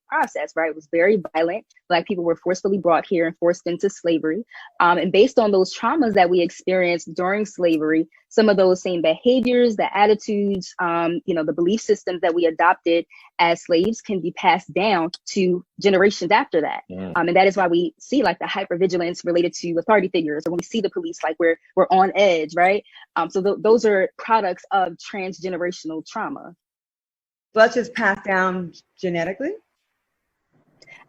process, right? It was very violent. Black people were forcefully brought here and forced into slavery. And based on those traumas that we experienced during slavery, some of those same behaviors, the attitudes, the belief systems that we adopted as slaves can be passed down to generations after that. And that is why we see like the hypervigilance related to authority figures, or when we see the police, like we're on edge, right? Those are products of transgenerational trauma. So that's just passed down genetically?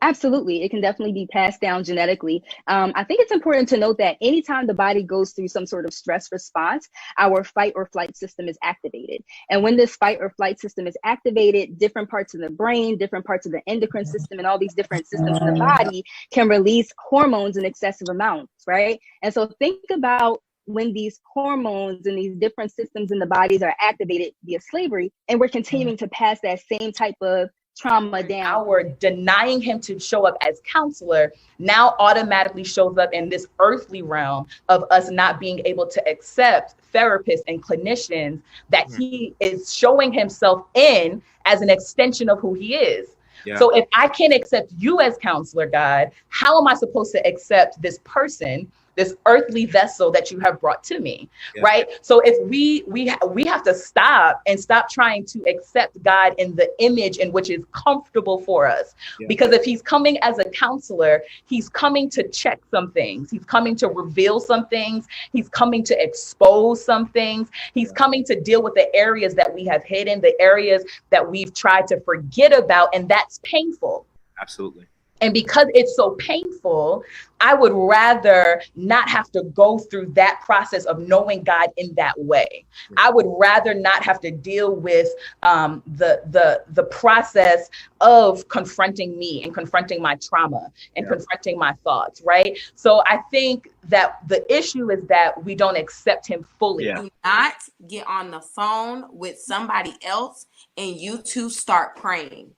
Absolutely. It can definitely be passed down genetically. I think it's important to note that anytime the body goes through some sort of stress response, our fight or flight system is activated. And when this fight or flight system is activated, different parts of the brain, different parts of the endocrine system, and all these different systems in the body can release hormones in excessive amounts, right? And so think about when these hormones and these different systems in the bodies are activated via slavery, and we're continuing to pass that same type of trauma down. Our denying him to show up as counselor now automatically shows up in this earthly realm of us not being able to accept therapists and clinicians that he is showing himself in as an extension of who he is. Yeah. So if I can't accept you as counselor, God, how am I supposed to accept this person, this earthly vessel that you have brought to me, right? So if we have to stop trying to accept God in the image in which is comfortable for us. Because if he's coming as a counselor, he's coming to check some things. He's coming to reveal some things. He's coming to expose some things. He's coming to deal with the areas that we have hidden, the areas that we've tried to forget about, and that's painful. Absolutely. And because it's so painful, I would rather not have to go through that process of knowing God in that way. I would rather not have to deal with the process of confronting me and confronting my trauma and confronting my thoughts, right? So I think that the issue is that we don't accept him fully. Do not get on the phone with somebody else and you two start praying.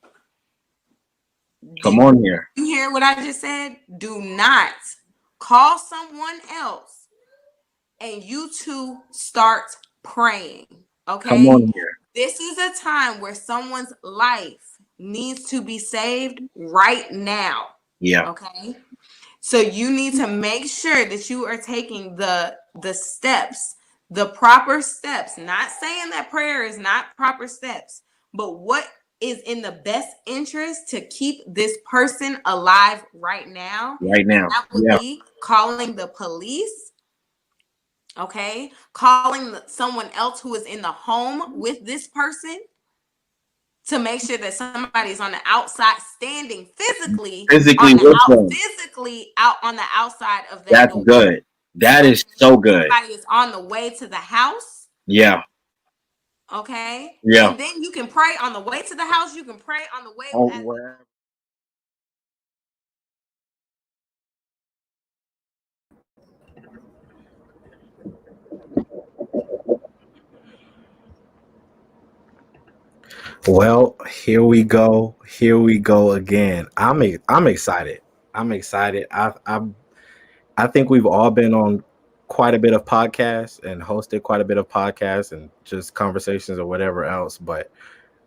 Come on here. You hear what I just said? Do not call someone else and you two start praying. Okay. Come on here. This is a time where someone's life needs to be saved right now. Yeah. Okay. So you need to make sure that you are taking the steps, the proper steps, not saying that prayer is not proper steps, but what is in the best interest to keep this person alive right now. Right now. That would be calling the police, okay? Calling someone else who is in the home with this person to make sure that somebody's on the outside standing physically out on the outside of that That's door. Good. That is so good. Somebody is on the way to the house. Yeah. Okay. Yeah. And then you can pray on the way to the house. You can pray on the way. Well, here we go. Here we go again. I'm excited. I'm excited. I think we've all been on quite a bit of podcasts and hosted quite a bit of podcasts and just conversations or whatever else. But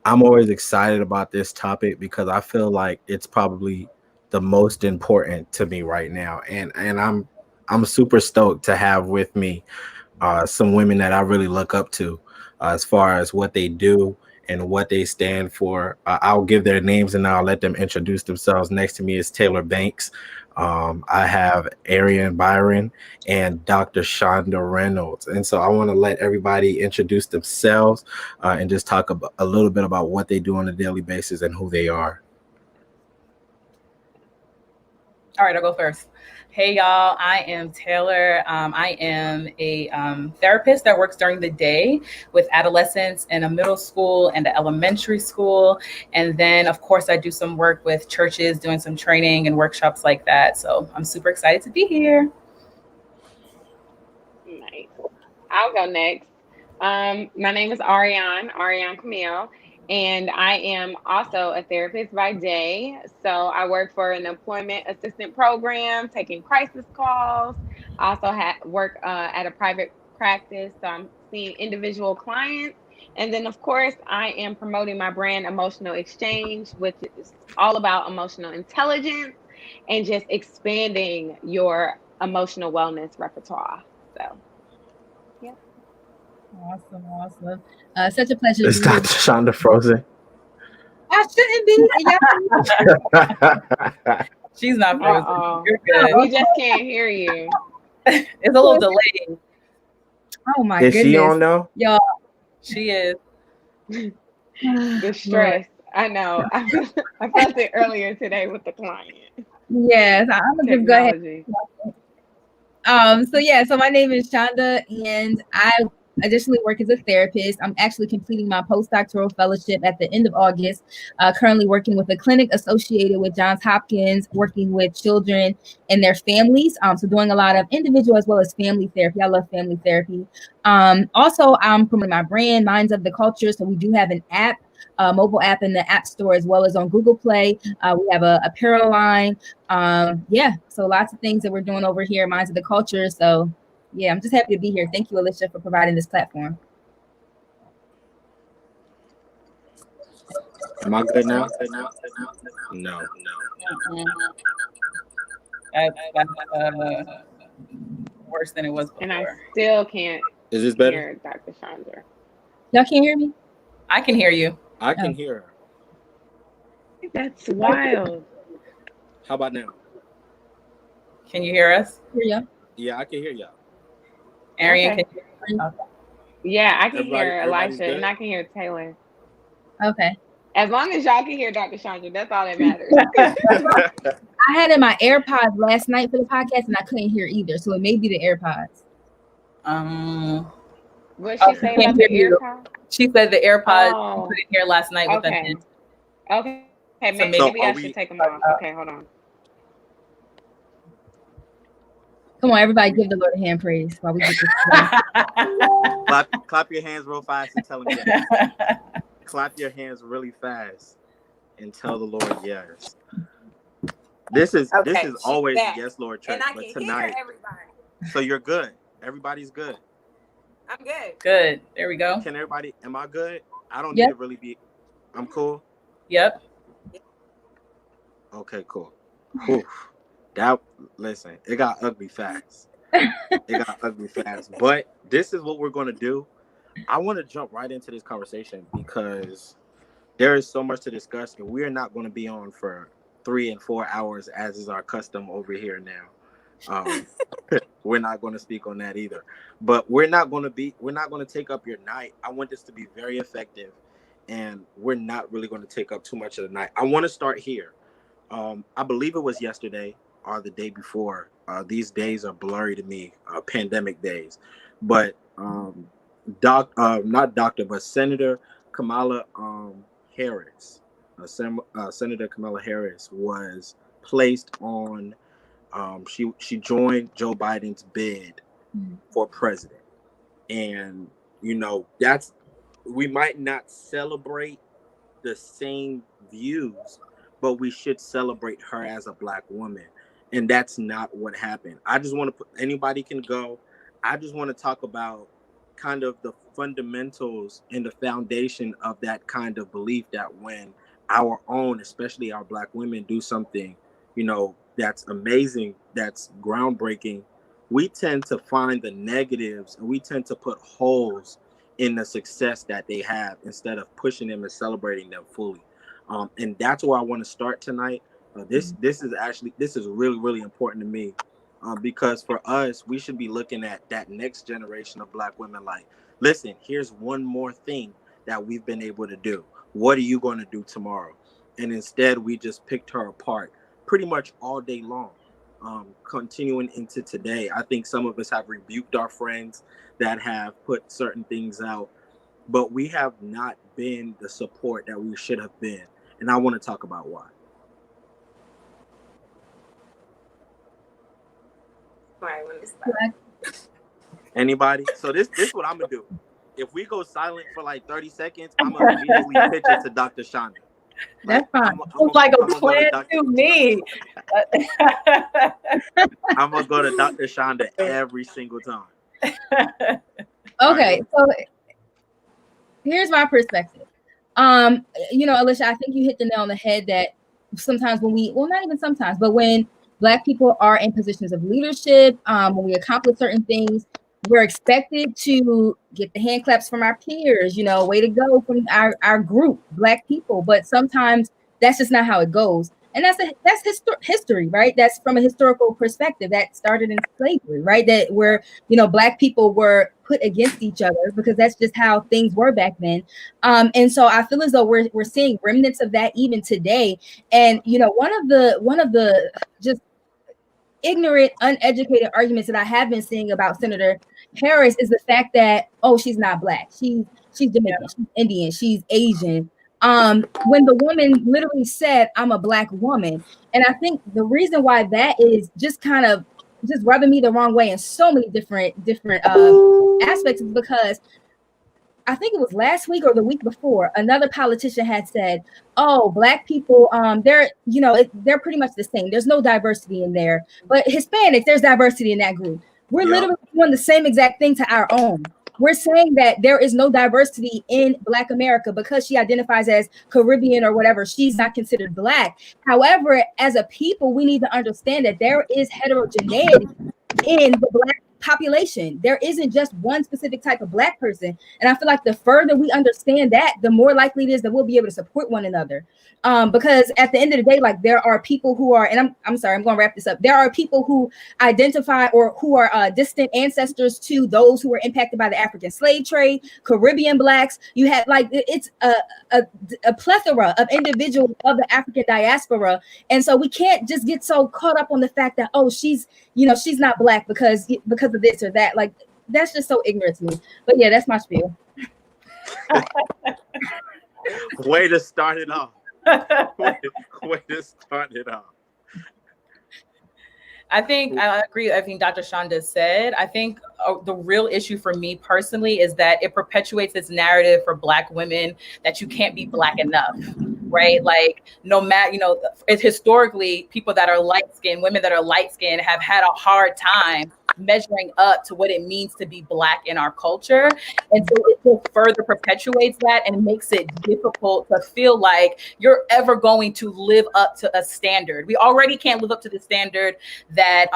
I'm always excited about this topic because I feel like it's probably the most important to me right now. And I'm super stoked to have with me some women that I really look up to as far as what they do and what they stand for. I'll give their names and I'll let them introduce themselves. Next to me is Taylor Banks. I have ARIANE BYRON and Dr. CHANDA Reynolds. And so I want to let everybody introduce themselves and just talk a little bit about what they do on a daily basis and who they are. All right, I'll go first. Hey, y'all, I am Taylor. I am a therapist that works during the day with adolescents in a middle school and an elementary school. And then, of course, I do some work with churches, doing some training and workshops like that. So I'm super excited to be here. Nice. I'll go next. My name is ARIANE Camille. And I am also a therapist by day. So I work for an employment assistant program, taking crisis calls. I also work at a private practice. So I'm seeing individual clients. And then, of course, I am promoting my brand Emotional Exchange, which is all about emotional intelligence and just expanding your emotional wellness repertoire. So, yeah. Awesome, awesome. Such a pleasure to Is be here. Dr. Shonda frozen? I shouldn't be. She's not frozen. Uh-oh. You're good. We just can't hear you. It's a little delayed. Oh my Is goodness. she on now? Y'all. She is. The stress. I know. I felt it earlier today with the client. Yes, I'm gonna just go ahead. Technology. So my name is Chanda, and I additionally work as a therapist. I'm actually completing my postdoctoral fellowship at the end of August. Currently working with a clinic associated with Johns Hopkins, working with children and their families. So doing a lot of individual as well as family therapy. I love family therapy. Also, I'm promoting my brand, Minds of the Culture. So we do have an app, mobile app in the App Store as well as on Google Play. We have a apparel line. So lots of things that we're doing over here, Minds of the Culture. So yeah, I'm just happy to be here. Thank you, Alicia, for providing this platform. Am I good now? No. That's worse than it was before. And I still can't Is this better? hear Dr. Chandra. Y'all can't hear me? I can hear you. I can hear her. That's wild. How about now? Can you hear us? Hear y'all? Yeah, I can hear y'all. Arian, Okay. can you hear us? Yeah, I can Everybody- hear everybody's Elisha good? and I can hear Taylor. Okay. As long as y'all can hear Dr. Chandra, that's all that matters. I had in my AirPods last night for the podcast and I couldn't hear either. So it may be the AirPods. What she say about the AirPods? She said the AirPods Oh. couldn't hear last night with them Okay. in. Okay. So Maybe So I are should we- take them off. Okay, hold on. Come on, everybody give the Lord a hand praise while we get this. clap your hands real fast and tell him yes. Clap your hands really fast and tell the Lord yes. This is always a yes, Lord church, but tonight. Everybody. So you're good. Everybody's good. I'm good. Good. There we go. Can everybody? Am I good? I don't Yep. need to really be. I'm cool. Yep. Okay, cool. Whew. Listen, it got ugly fast. But this is what we're going to do. I want to jump right into this conversation because there is so much to discuss, and we're not going to be on for 3 and 4 hours as is our custom over here now. We're not going to speak on that either. But we're not going to take up your night. I want this to be very effective, and we're not really going to take up too much of the night. I want to start here. I believe it was yesterday or the day before. These days are blurry to me, pandemic days. But Senator Kamala Harris, Senator Kamala Harris was placed on. She joined Joe Biden's bid for president, and we might not celebrate the same views, but we should celebrate her as a Black woman. And that's not what happened. I just want to anybody can go. I just want to talk about kind of the fundamentals and the foundation of that kind of belief that when our own, especially our Black women, do something, that's amazing, that's groundbreaking, we tend to find the negatives and we tend to put holes in the success that they have instead of pushing them and celebrating them fully. And that's where I want to start tonight. This is really, really important to me because for us, we should be looking at that next generation of Black women like, listen, here's one more thing that we've been able to do. What are you going to do tomorrow? And instead, we just picked her apart pretty much all day long. Continuing into today, I think some of us have rebuked our friends that have put certain things out, but we have not been the support that we should have been. And I want to talk about why. Anybody? So this is what I'm gonna do. If we go silent for like 30 seconds, I'm gonna immediately pitch it to Dr. Shonda. That's fine. It's like a plan to me. I'm gonna go to Dr. Shonda every single time. Okay, so here's my perspective. Alicia, I think you hit the nail on the head that sometimes not even sometimes, but when Black people are in positions of leadership, when we accomplish certain things, we're expected to get the hand claps from our peers, way to go from our group, Black people. But sometimes that's just not how it goes. And that's history, right? That's from a historical perspective that started in slavery, right? That where, Black people were put against each other because that's just how things were back then. And so I feel as though we're seeing remnants of that even today. And, one of the just ignorant, uneducated arguments that I have been seeing about Senator Harris is the fact that, oh, she's not Black. She's Jamaican, she's Indian, she's Asian. When the woman literally said, I'm a Black woman. And I think the reason why that is just kind of just rubbing me the wrong way in so many different aspects is because I think it was last week or the week before, another politician had said, oh, Black people, they're pretty much the same. There's no diversity in there. But Hispanics, there's diversity in that group. We're literally doing the same exact thing to our own. We're saying that there is no diversity in Black America because she identifies as Caribbean or whatever. She's not considered Black. However, as a people, we need to understand that there is heterogeneity in the Black population. There isn't just one specific type of Black person. And I feel like the further we understand that, the more likely it is that we'll be able to support one another. Because at the end of the day, like there are people who are, and I'm sorry, I'm going to wrap this up. There are people who identify or who are distant ancestors to those who were impacted by the African slave trade, Caribbean Blacks. You had it's a plethora of individuals of the African diaspora. And so we can't just get so caught up on the fact that, oh, she's not Black because of this or that. Like, that's just so ignorant to me. But yeah, that's my spiel. Way to start it off. Way to start it off. I think I agree with everything Dr. Chanda said. I think the real issue for me personally is that it perpetuates this narrative for Black women that you can't be Black enough, right? Like no matter, it's historically people that are light-skinned, women that are light-skinned have had a hard time measuring up to what it means to be Black in our culture. And so it just further perpetuates that and makes it difficult to feel like you're ever going to live up to a standard. We already can't live up to the standard that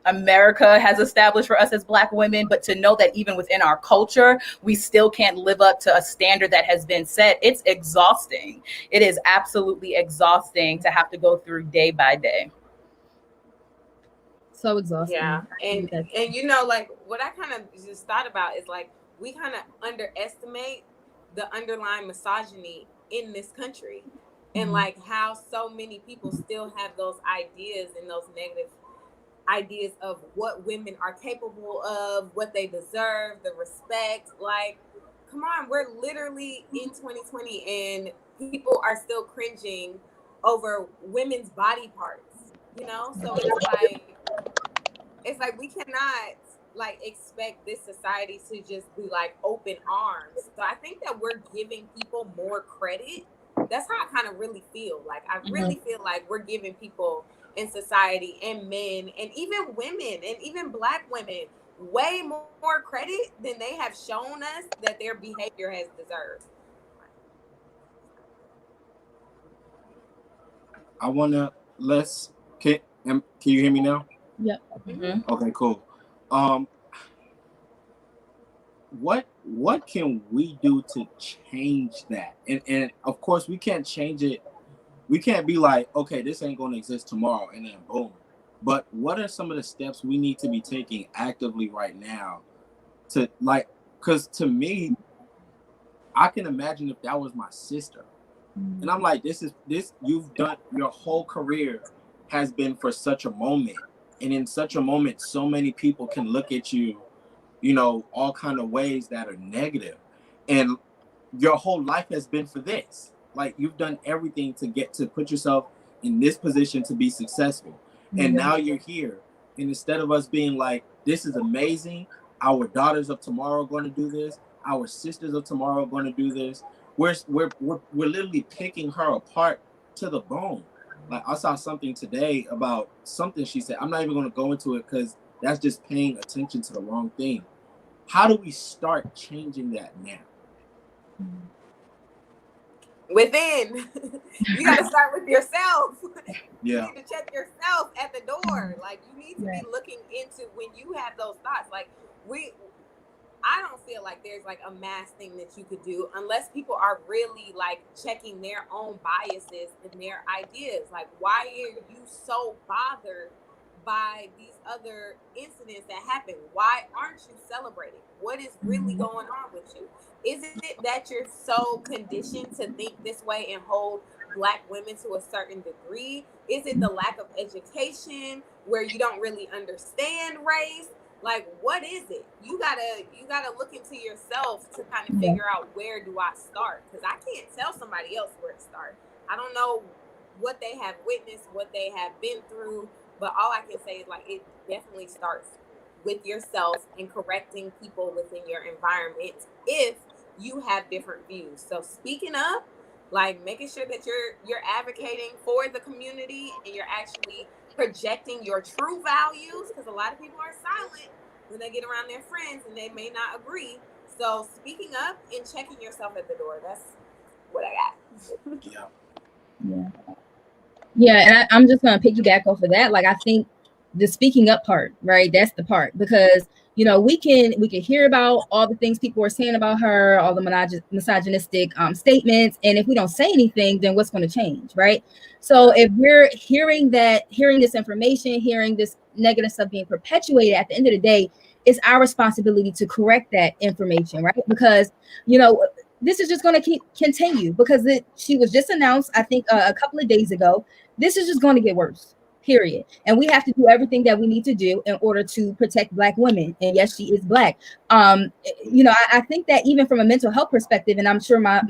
America has established for us as Black women, but to know that even within our culture, we still can't live up to a standard that has been set. It's exhausting. It is absolutely exhausting to have to go through day by day. So exhausting. Yeah. And like what I kind of just thought about is like we kind of underestimate the underlying misogyny in this country and like how so many people still have those ideas and those negative ideas of what women are capable of, what they deserve, the respect. Like, come on, we're literally in 2020 and people are still cringing over women's body parts, So it's like we cannot like expect this society to just be like open arms. So I think that we're giving people more credit. That's how I kind of really feel. Like I really feel like we're giving people in society and men and even women and even Black women way more credit than they have shown us that their behavior has deserved. I wanna can you hear me now? Yep. Mm-hmm. Okay, cool. What can we do to change that? And of course we can't change it. We can't be like, okay, this ain't gonna exist tomorrow and then boom. But what are some of the steps we need to be taking actively right now to like, because to me, I can imagine if that was my sister. And I'm like, this you've done your whole career has been for such a moment. And in such a moment, so many people can look at you, all kind of ways that are negative. And your whole life has been for this. Like you've done everything to put yourself in this position to be successful. And now you're here. And instead of us being like, this is amazing, our daughters of tomorrow are going to do this, our sisters of tomorrow are going to do this. We're literally picking her apart to the bone. Like I saw something today about something she said. I'm not even going to go into it because that's just paying attention to the wrong thing. How do we start changing that now? Within. You got to start with yourself. Yeah. You need to check yourself at the door. Like, you need to be looking into when you have those thoughts. Like, I don't feel like there's like a mass thing that you could do unless people are really like checking their own biases and their ideas. Like, why are you so bothered by these other incidents that happen? Why aren't you celebrating? What is really going on with you? Is it that you're so conditioned to think this way and hold Black women to a certain degree? Is it the lack of education where you don't really understand race? Like, what is it? You gotta look into yourself to kind of figure out, where do I start? Because I can't tell somebody else where to start. I don't know what they have witnessed, what they have been through, but all I can say is, like, it definitely starts with yourself and correcting people within your environment if you have different views. So speaking up, like making sure that you're advocating for the community and you're actually projecting your true values, because a lot of people are silent when they get around their friends and they may not agree. So speaking up and checking yourself at the door, that's what I got. Yeah, and I'm just gonna piggyback off of that. Like, I think the speaking up part, right? That's the part, because we can hear about all the things people are saying about her, all the misogynistic statements, and if we don't say anything, then what's going to change, right? So if we're hearing this information, hearing this negative stuff being perpetuated, at the end of the day, it's our responsibility to correct that information, right? Because this is just going to continue, because she was just announced, I think, a couple of days ago. This is just going to get worse, period. And we have to do everything that we need to do in order to protect Black women. And yes, she is Black. I think that even from a mental health perspective, and I'm sure my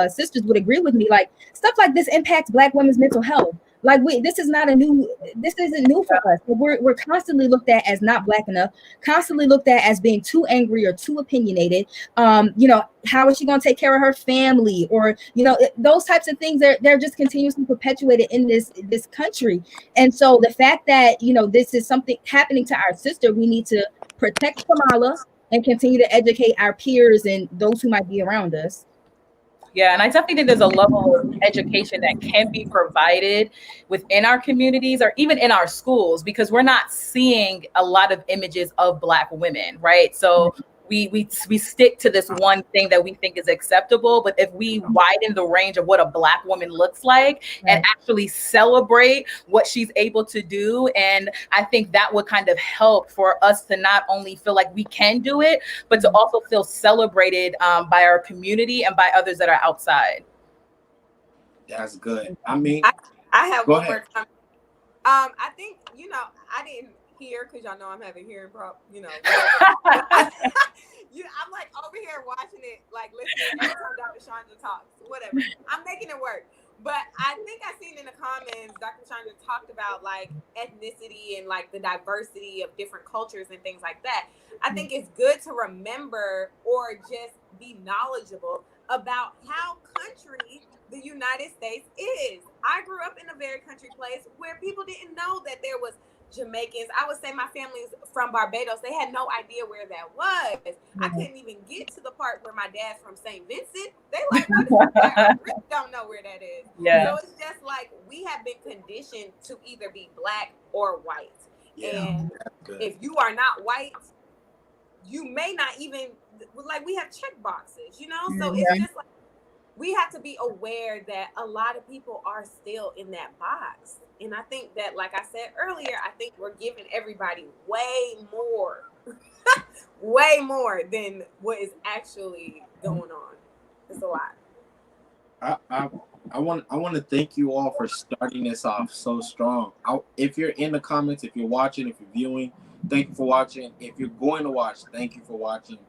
sisters would agree with me, like, stuff like this impacts Black women's mental health. Like, this isn't new for us. We're constantly looked at as not Black enough, constantly looked at as being too angry or too opinionated. How is she going to take care of her family? Or, those types of things, they're just continuously perpetuated in this country. And so the fact that, this is something happening to our sister, we need to protect Kamala and continue to educate our peers and those who might be around us. Yeah, and I definitely think there's a level of education that can be provided within our communities or even in our schools, because we're not seeing a lot of images of Black women, right? So we stick to this one thing that we think is acceptable, but if we widen the range of what a Black woman looks like and actually celebrate what she's able to do, and I think that would kind of help for us to not only feel like we can do it, but to also feel celebrated by our community and by others that are outside. That's good. I mean, I have go one ahead. more comment. I think, I didn't hear, because y'all know I'm having hearing problem, I'm like over here watching it, like listening every time Dr. Chandra talks, whatever. I'm making it work. But I think I seen in the comments, Dr. Chandra talked about like ethnicity and like the diversity of different cultures and things like that. I think it's good to remember or just be knowledgeable about how country the United States is. I grew up in a very country place where people didn't know that there was Jamaicans. I would say my family's from Barbados. They had no idea where that was. I couldn't even get to the part where my dad's from St. Vincent. They like, what is that? I really don't know where that is. Yeah. So it's just like we have been conditioned to either be Black or white. And if you are not white, you may not even, like, we have check boxes, So it's just like, we have to be aware that a lot of people are still in that box. And I think that, like I said earlier, I think we're giving everybody way more than what is actually going on. It's a lot. I want to thank you all for starting this off so strong. If you're in the comments, if you're watching, if you're viewing, thank you for watching. If you're going to watch, thank you for watching.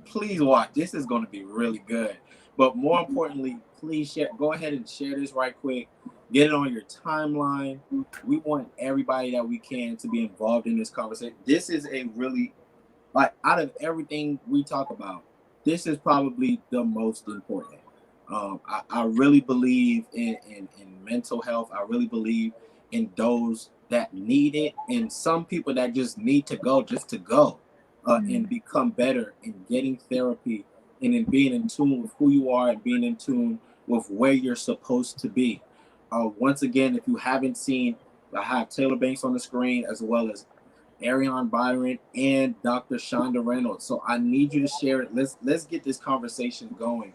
Please watch. This is going to be really good. But more importantly, please share. Go ahead and share this right quick. Get it on your timeline. We want everybody that we can to be involved in this conversation. This is a really, like, out of everything we talk about, this is probably the most important. I really believe in mental health. I really believe in those that need it, and some people that just need to go and become better and getting therapy and in being in tune with who you are and being in tune with where you're supposed to be. Once again, if you haven't seen, I have Taylor Banks on the screen as well as ARIANE BYRON and Dr. CHANDA Reynolds. So I need you to share it. Let's get this conversation going.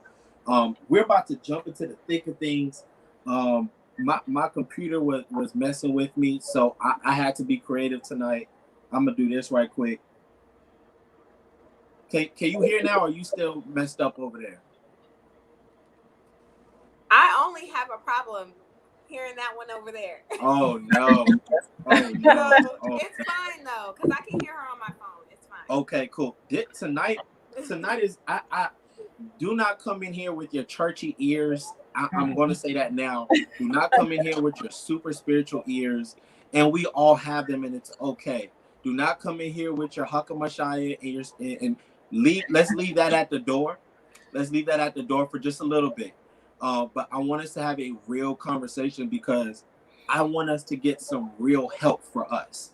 We're about to jump into the thick of things. My computer was messing with me, so I had to be creative tonight. I'm gonna do this right quick. Can you hear now, or are you still messed up over there? I only have a problem hearing that one over there. Oh no. Oh no. Oh. It's fine though, because I can hear her on my phone. It's fine. Okay, cool. Tonight is I do not come in here with your churchy ears. I'm going to say that now. Do not come in here with your super spiritual ears, and we all have them, and it's okay. Do not come in here with your Huckamashaya and leave. Let's leave that at the door. Let's leave that at the door for just a little bit. But I want us to have a real conversation because I want us to get some real help for us.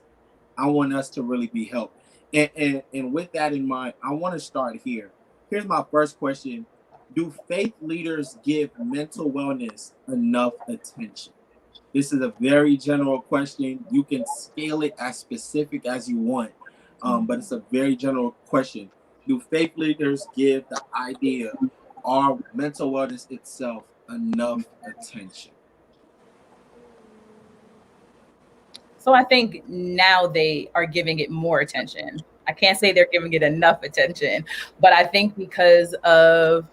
I want us to really be helped. And with that in mind, I want to start here. Here's my first question. Do faith leaders give mental wellness enough attention? This is a very general question. You can scale it as specific as you want, but it's a very general question. Do faith leaders give the idea or mental wellness itself enough attention? So I think now they are giving it more attention. I can't say they're giving it enough attention, but I think because of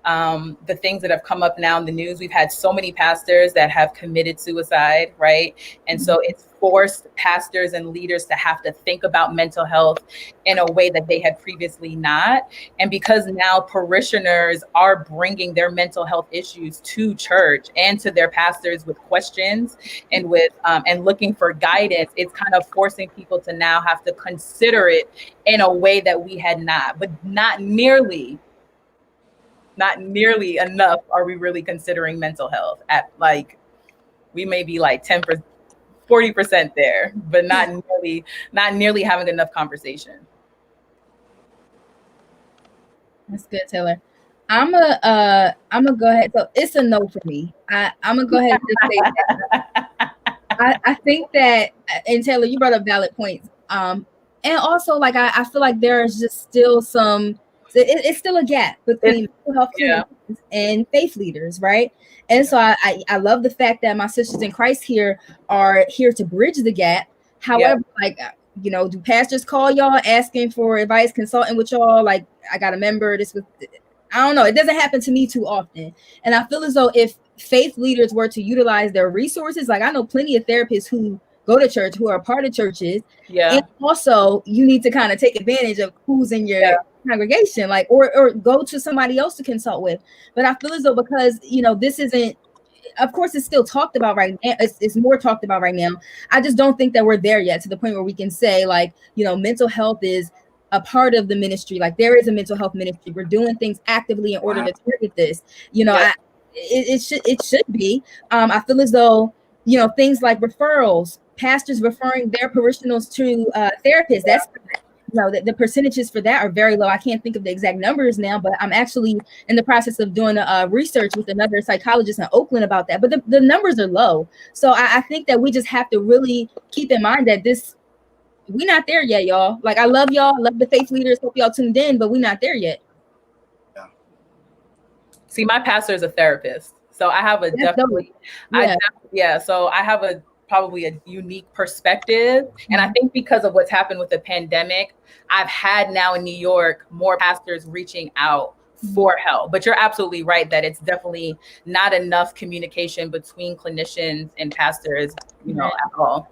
the things that have come up now in the news, we've had so many pastors that have committed suicide, right? And so it's forced pastors and leaders to have to think about mental health in a way that they had previously not. And because now parishioners are bringing their mental health issues to church and to their pastors with questions and with and looking for guidance, it's kind of forcing people to now have to consider it in a way that we had not, but not nearly enough are we really considering mental health. At like, we may be like 10%, 40% there, but not nearly having enough conversation. That's good, Taylor. I'm gonna go ahead. So it's a no for me. I'm gonna go ahead and just say that. I think that, and Taylor, you brought up valid points. And also, like, I feel like there's just still some. It's still a gap between mental health clinicians and faith leaders, right? And so I love the fact that my sisters in Christ here are here to bridge the gap. However, like, you know, do pastors call y'all asking for advice, consulting with y'all? Like, I got a member. I don't know. It doesn't happen to me too often. And I feel as though if faith leaders were to utilize their resources, like, I know plenty of therapists who go to church, who are part of churches. Yeah. And also, you need to kind of take advantage of who's in your congregation, like, or go to somebody else to consult with. But I feel as though, because, you know, this isn't, of course, it's still talked about right now. It's more talked about right now. I just don't think that we're there yet to the point where we can say, like, you know, mental health is a part of the ministry. Like, there is a mental health ministry. We're doing things actively in order to target this. You know, it should be. I feel as though, you know, things like referrals, pastors referring their parishioners to therapists. That's, you know, the percentages for that are very low. I can't think of the exact numbers now, but I'm actually in the process of doing research with another psychologist in Oakland about that. But the numbers are low. So I think that we just have to really keep in mind that we're not there yet, y'all. Like, I love y'all, love the faith leaders, hope y'all tuned in, but we're not there yet. Yeah. See, my pastor is a therapist, so I have a so I have probably a unique perspective. And I think because of what's happened with the pandemic, I've had now in New York more pastors reaching out for help. But you're absolutely right that it's definitely not enough communication between clinicians and pastors, you know, at all.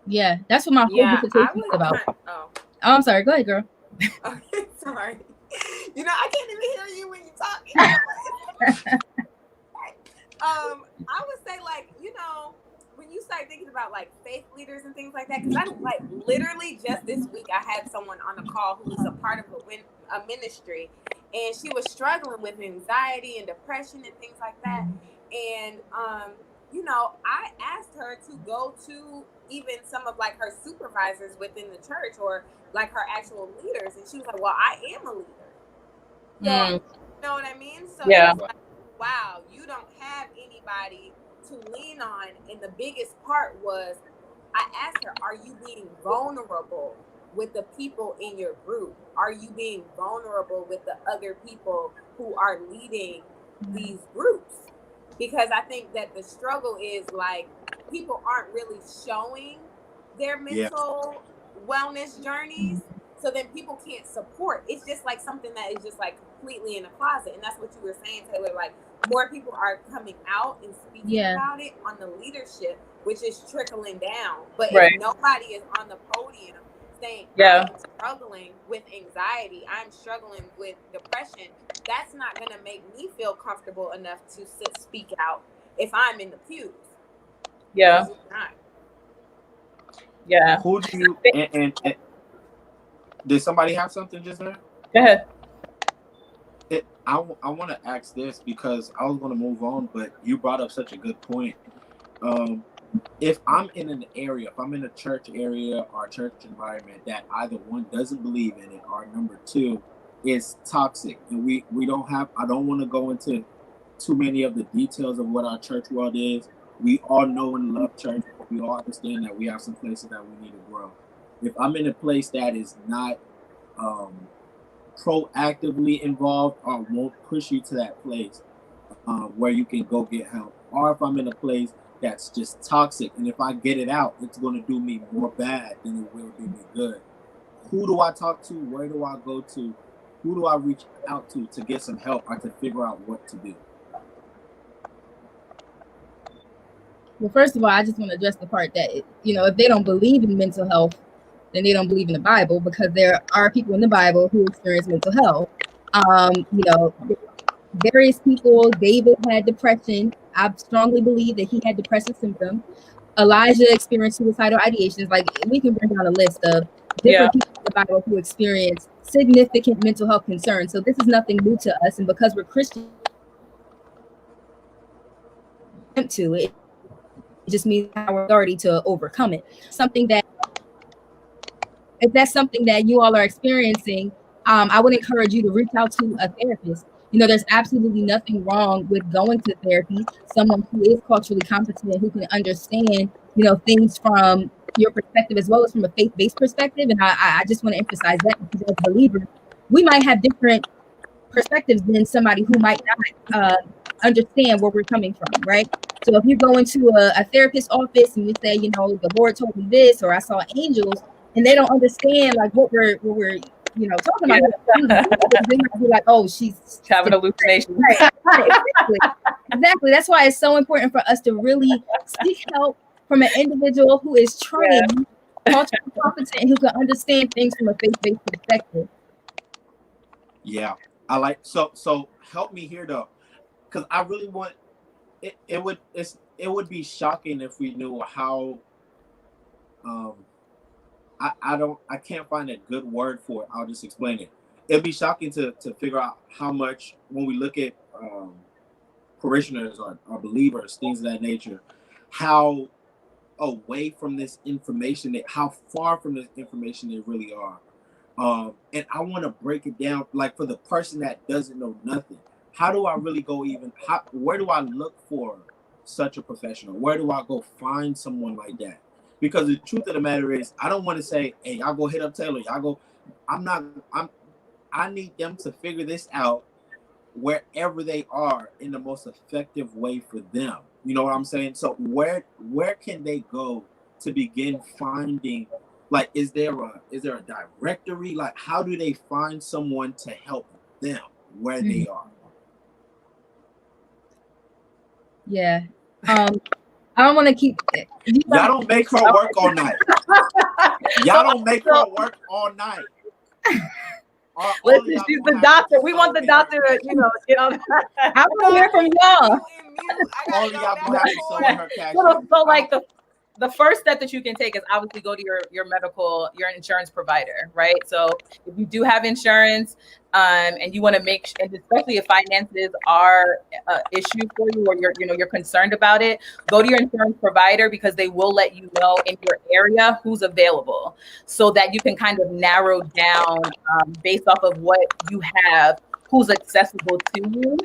Yeah, that's what my whole dissertation is about. Oh, I'm sorry. Go ahead, girl. Okay, sorry. You know, I can't even hear you when you're talking. I would say, like, you know, when you start thinking about like faith leaders and things like that, because I like literally just this week I had someone on the call who was a part of a ministry, and she was struggling with anxiety and depression and things like that. And you know, I asked her to go to even some of like her supervisors within the church or like her actual leaders, and she was like, "Well, I am a leader." So know what I mean? So Yeah. it's like, wow, you don't have anybody to lean on. And the biggest part was, I asked her, are you being vulnerable with the people in your group? Are you being vulnerable with the other people who are leading these groups? Because I think that the struggle is like, people aren't really showing their mental wellness journeys. So then people can't support. It's just like something that is just like completely in a closet. And that's what you were saying, Taylor. Like, more people are coming out and speaking about it on the leadership, which is trickling down. But if nobody is on the podium saying, I'm struggling with anxiety, I'm struggling with depression, that's not going to make me feel comfortable enough to speak out if I'm in the pews. Yeah. Yeah. Who do you and did somebody have something just there? Go ahead. I want to ask this because I was going to move on, but you brought up such a good point. If I'm in an area, if I'm in a church area or church environment that either one doesn't believe in it or number two is toxic, and we don't have, I don't want to go into too many of the details of what our church world is. We all know and love church. We all understand that we have some places that we need to grow. If I'm in a place that is not proactively involved or won't push you to that place where you can go get help, or if I'm in a place that's just toxic and if I get it out, it's going to do me more bad than it will do me good, who do I talk to? Where do I go to? Who do I reach out to get some help or to figure out what to do? Well, first of all, I just want to address the part that, if they don't believe in mental health, then they don't believe in the Bible, because there are people in the Bible who experience mental health. Various people, David had depression. I strongly believe that he had depressive symptoms. Elijah experienced suicidal ideations. Like, we can bring down a list of different people in the Bible who experience significant mental health concerns. So this is nothing new to us. And because we're Christian, to it just means our authority to overcome it. If that's something that you all are experiencing, I would encourage you to reach out to a therapist. There's absolutely nothing wrong with going to therapy, someone who is culturally competent, who can understand, things from your perspective as well as from a faith-based perspective. And I just want to emphasize that, because as believers, we might have different perspectives than somebody who might not understand where we're coming from, right? So if you go into a therapist's office and you say, the Lord told me this, or I saw angels, and they don't understand like what we're talking about, they might be like, oh, she's having hallucinations. Right. Exactly. That's why it's so important for us to really seek help from an individual who is trained, culturally competent, and who can understand things from a faith-based perspective. Yeah, I like so help me here though, because I really want it. It would be shocking if we knew how. I can't find a good word for it. I'll just explain it. It'd be shocking to figure out how much, when we look at parishioners or believers, things of that nature, how away from this information, how far from this information they really are. And I want to break it down, like for the person that doesn't know nothing. How do I really go where do I look for such a professional? Where do I go find someone like that? Because the truth of the matter is, I don't want to say, hey, y'all go hit up Taylor. I need them to figure this out wherever they are in the most effective way for them. You know what I'm saying? So where can they go to begin finding, like, is there a directory? Like, how do they find someone to help them where they are? Yeah. I don't want to keep. Y'all don't make her work all night. Y'all don't make her work all night. Listen, she's the doctor. We want the doctor to, get on. I want to hear from y'all. Only y'all gonna have to sew in her cash. So like the first step that you can take is obviously go to your insurance provider, right? So if you do have insurance, and you want to make, and especially if finances are an issue for you, or you're concerned about it, go to your insurance provider, because they will let you know in your area who's available, so that you can kind of narrow down based off of what you have, who's accessible to you.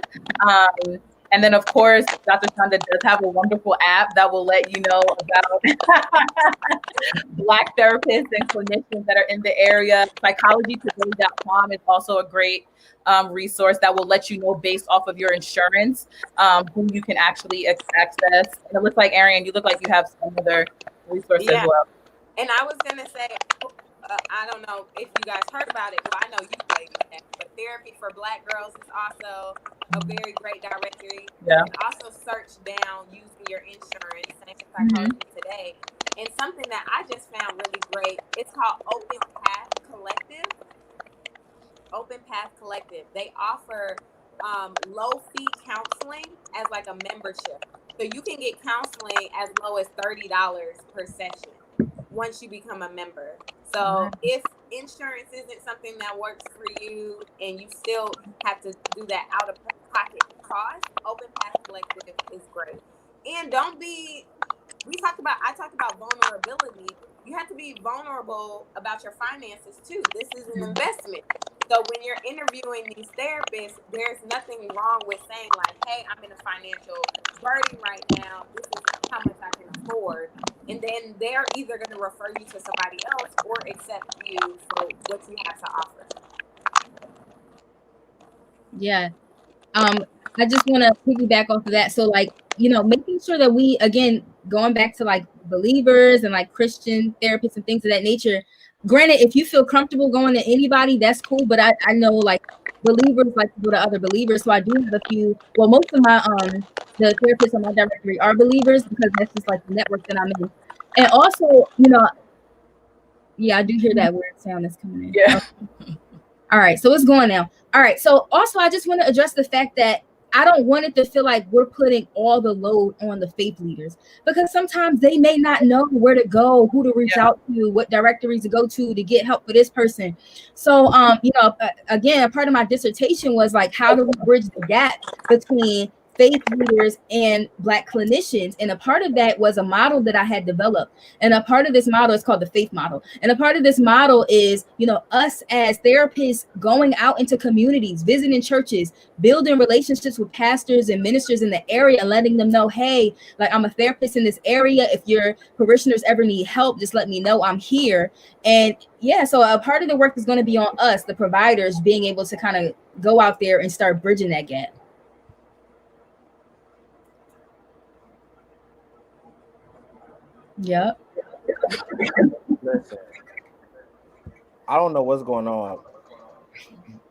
And then, of course, Dr. Chanda does have a wonderful app that will let you know about Black therapists and clinicians that are in the area. Psychologytoday.com is also a great resource that will let you know based off of your insurance who you can actually access. And it looks like, Arian, you look like you have some other resources as well. And I was going to say, I don't know if you guys heard about it. Well, I know you played with that, but Therapy for Black Girls is also a very great directory. Yeah. You can also search down using your insurance, same as Psychology Today. And something that I just found really great, it's called Open Path Collective. Open Path Collective. They offer low fee counseling as like a membership. So you can get counseling as low as $30 per session once you become a member. So if insurance isn't something that works for you and you still have to do that out of pocket cost, Open Path Collective is great. And I talked about vulnerability. You have to be vulnerable about your finances too. This is an investment. So when you're interviewing these therapists, there's nothing wrong with saying like, hey, I'm in a financial burden right now. This is how much I can afford. And then they're either going to refer you to somebody else or accept you for what you have to offer. Yeah. I just want to piggyback off of that. So like, making sure that we, again, going back to like believers and like Christian therapists and things of that nature, granted, if you feel comfortable going to anybody, that's cool. But I know like believers like to go to other believers. So I do have a few, well, most of my, the therapists on my directory are believers because that's just like the network that I'm in. And also, yeah, I do hear that weird sound that's coming in. Yeah. Okay. All right. So it's going now. All right. So also I just want to address the fact that I don't want it to feel like we're putting all the load on the faith leaders because sometimes they may not know where to go, who to reach out to, what directories to go to get help for this person. So, again, a part of my dissertation was like, how do we bridge the gap between faith leaders and Black clinicians? And a part of that was a model that I had developed. And a part of this model is called the faith model. And a part of this model is, us as therapists going out into communities, visiting churches, building relationships with pastors and ministers in the area, and letting them know, hey, like I'm a therapist in this area. If your parishioners ever need help, just let me know, I'm here. And yeah, so a part of the work is going to be on us, the providers, being able to kind of go out there and start bridging that gap. Yep. Listen, I don't know what's going on,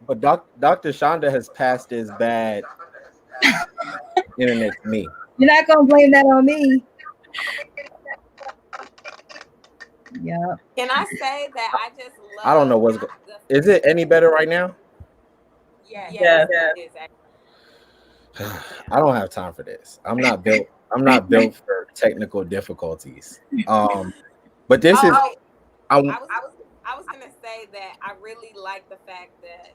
but Dr. Chanda has passed his bad internet to me. You're not gonna blame that on me. Yeah. Can I say that I just love? I don't know what's going. Is it any better right now? Yeah. I don't have time for this. I'm not built for technical difficulties. But this is. I was gonna say that I really like the fact that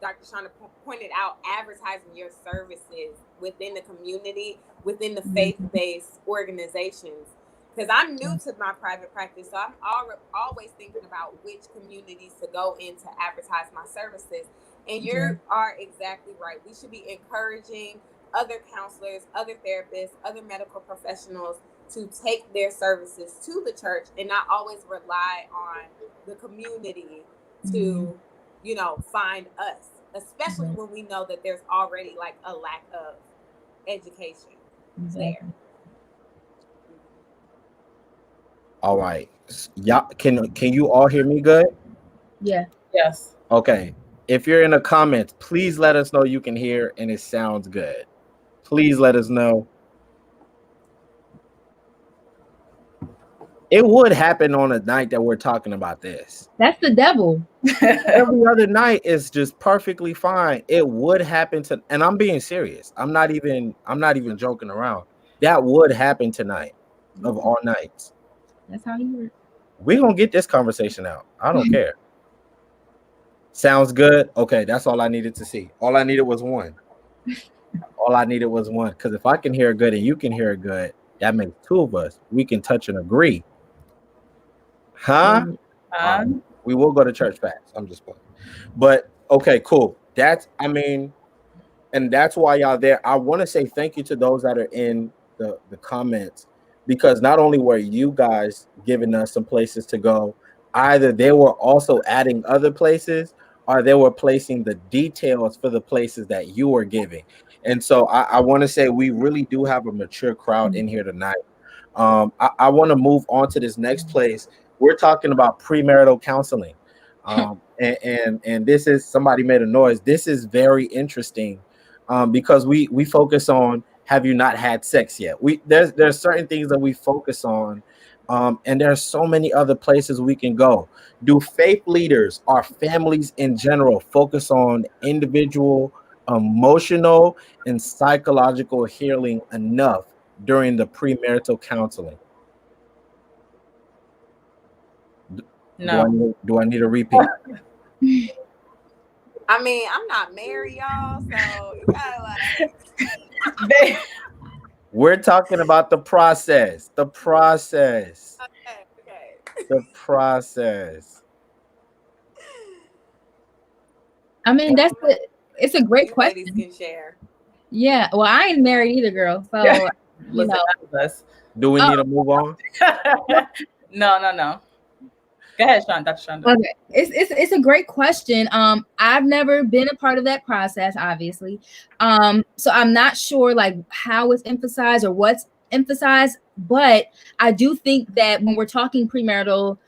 Dr. Chanda pointed out advertising your services within the community, within the faith-based organizations. Because I'm new to my private practice, so I'm always thinking about which communities to go in to advertise my services. And you are exactly right. We should be encouraging other counselors, other therapists, other medical professionals to take their services to the church and not always rely on the community to, find us, especially when we know that there's already like a lack of education there. All right. Y'all, can you all hear me good? Yeah. Yes. Okay. If you're in the comments, please let us know you can hear and it sounds good. Please let us know. It would happen on a night that we're talking about this. That's the devil. Every other night is just perfectly fine. It would happen and I'm being serious. I'm not even joking around. That would happen tonight of all nights. That's how you work. We're gonna get this conversation out. I don't care. Sounds good. Okay, that's all I needed to see. All I needed was one. Because if I can hear it good and you can hear it good, that makes two of us. We can touch and agree. Huh? We will go to church fast. I'm just playing. But okay, cool. that's, I mean, and that's why y'all there. I want to say thank you to those that are in the comments, because not only were you guys giving us some places to go, either they were also adding other places, or they were placing the details for the places that you were giving. And so I want to say we really do have a mature crowd in here tonight. I want to move on to this next place. We're talking about premarital counseling. And this is, somebody made a noise. This is very interesting, because we focus on, have you not had sex yet? There's certain things that we focus on, and there's so many other places we can go. Do faith leaders or families in general focus on individual emotional and psychological healing enough during the premarital counseling? No. Do I need a repeat? I mean, I'm not married, y'all, so you gotta like. We're talking about the process. The process. Okay. The process. I mean, it's a great question. Ladies can share. Yeah. Well, I ain't married either, girl. So you know. Do we need to move on? No. Go ahead, Dr. Chanda. Okay, it's a great question. I've never been a part of that process, obviously. So I'm not sure like how it's emphasized or what's emphasized, but I do think that when we're talking premarital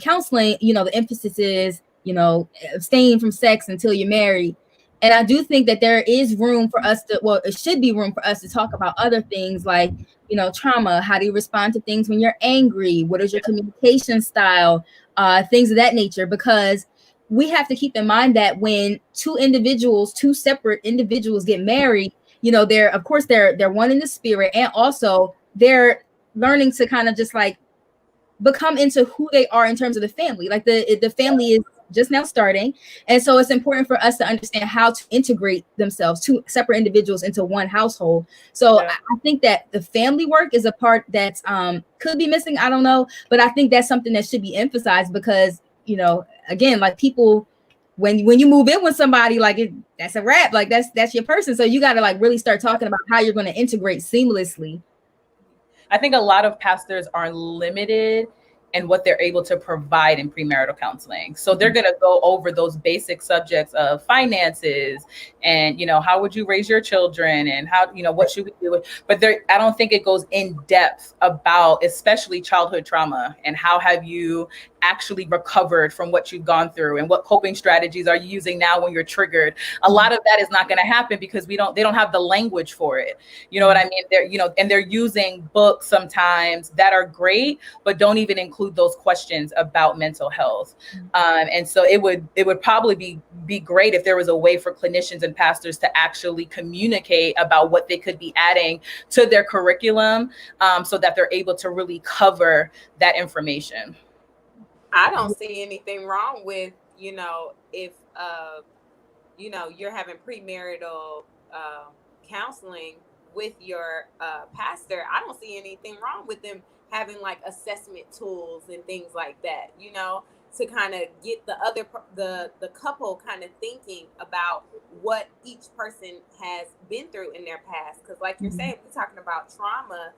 counseling, you know, the emphasis is, you know, abstain from sex until you're married. And I do think that there is room for us to, well, it should be room for us to talk about other things like, you know, trauma. How do you respond to things when you're angry? What is your communication style? Things of that nature, because we have to keep in mind that when two separate individuals get married, you know, they're one in the spirit, and also they're learning to kind of just like become into who they are in terms of the family. Like the family is just now starting, and so it's important for us to understand how to integrate themselves, two separate individuals, into one household. So I think that the family work is a part that's could be missing, I don't know, but I think that's something that should be emphasized, because, you know, again, like people, when you move in with somebody, like that's a wrap, like that's your person. So you got to like really start talking about how you're going to integrate seamlessly. I think a lot of pastors are limited and what they're able to provide in premarital counseling. So they're going to go over those basic subjects of finances and, you know, how would you raise your children and how, you know, what should we do? But I don't think it goes in depth about especially childhood trauma and how have you actually recovered from what you've gone through and what coping strategies are you using now when you're triggered. A lot of that is not going to happen because they don't have the language for it. You know what I mean? They're using books sometimes that are great, but don't even include those questions about mental health. And so it would probably be great if there was a way for clinicians and pastors to actually communicate about what they could be adding to their curriculum, so that they're able to really cover that information. I don't see anything wrong with, you know, if, you know, you're having premarital counseling with your pastor. I don't see anything wrong with them having like assessment tools and things like that, you know, to kind of get the couple kind of thinking about what each person has been through in their past. Because like you're saying, we're talking about trauma,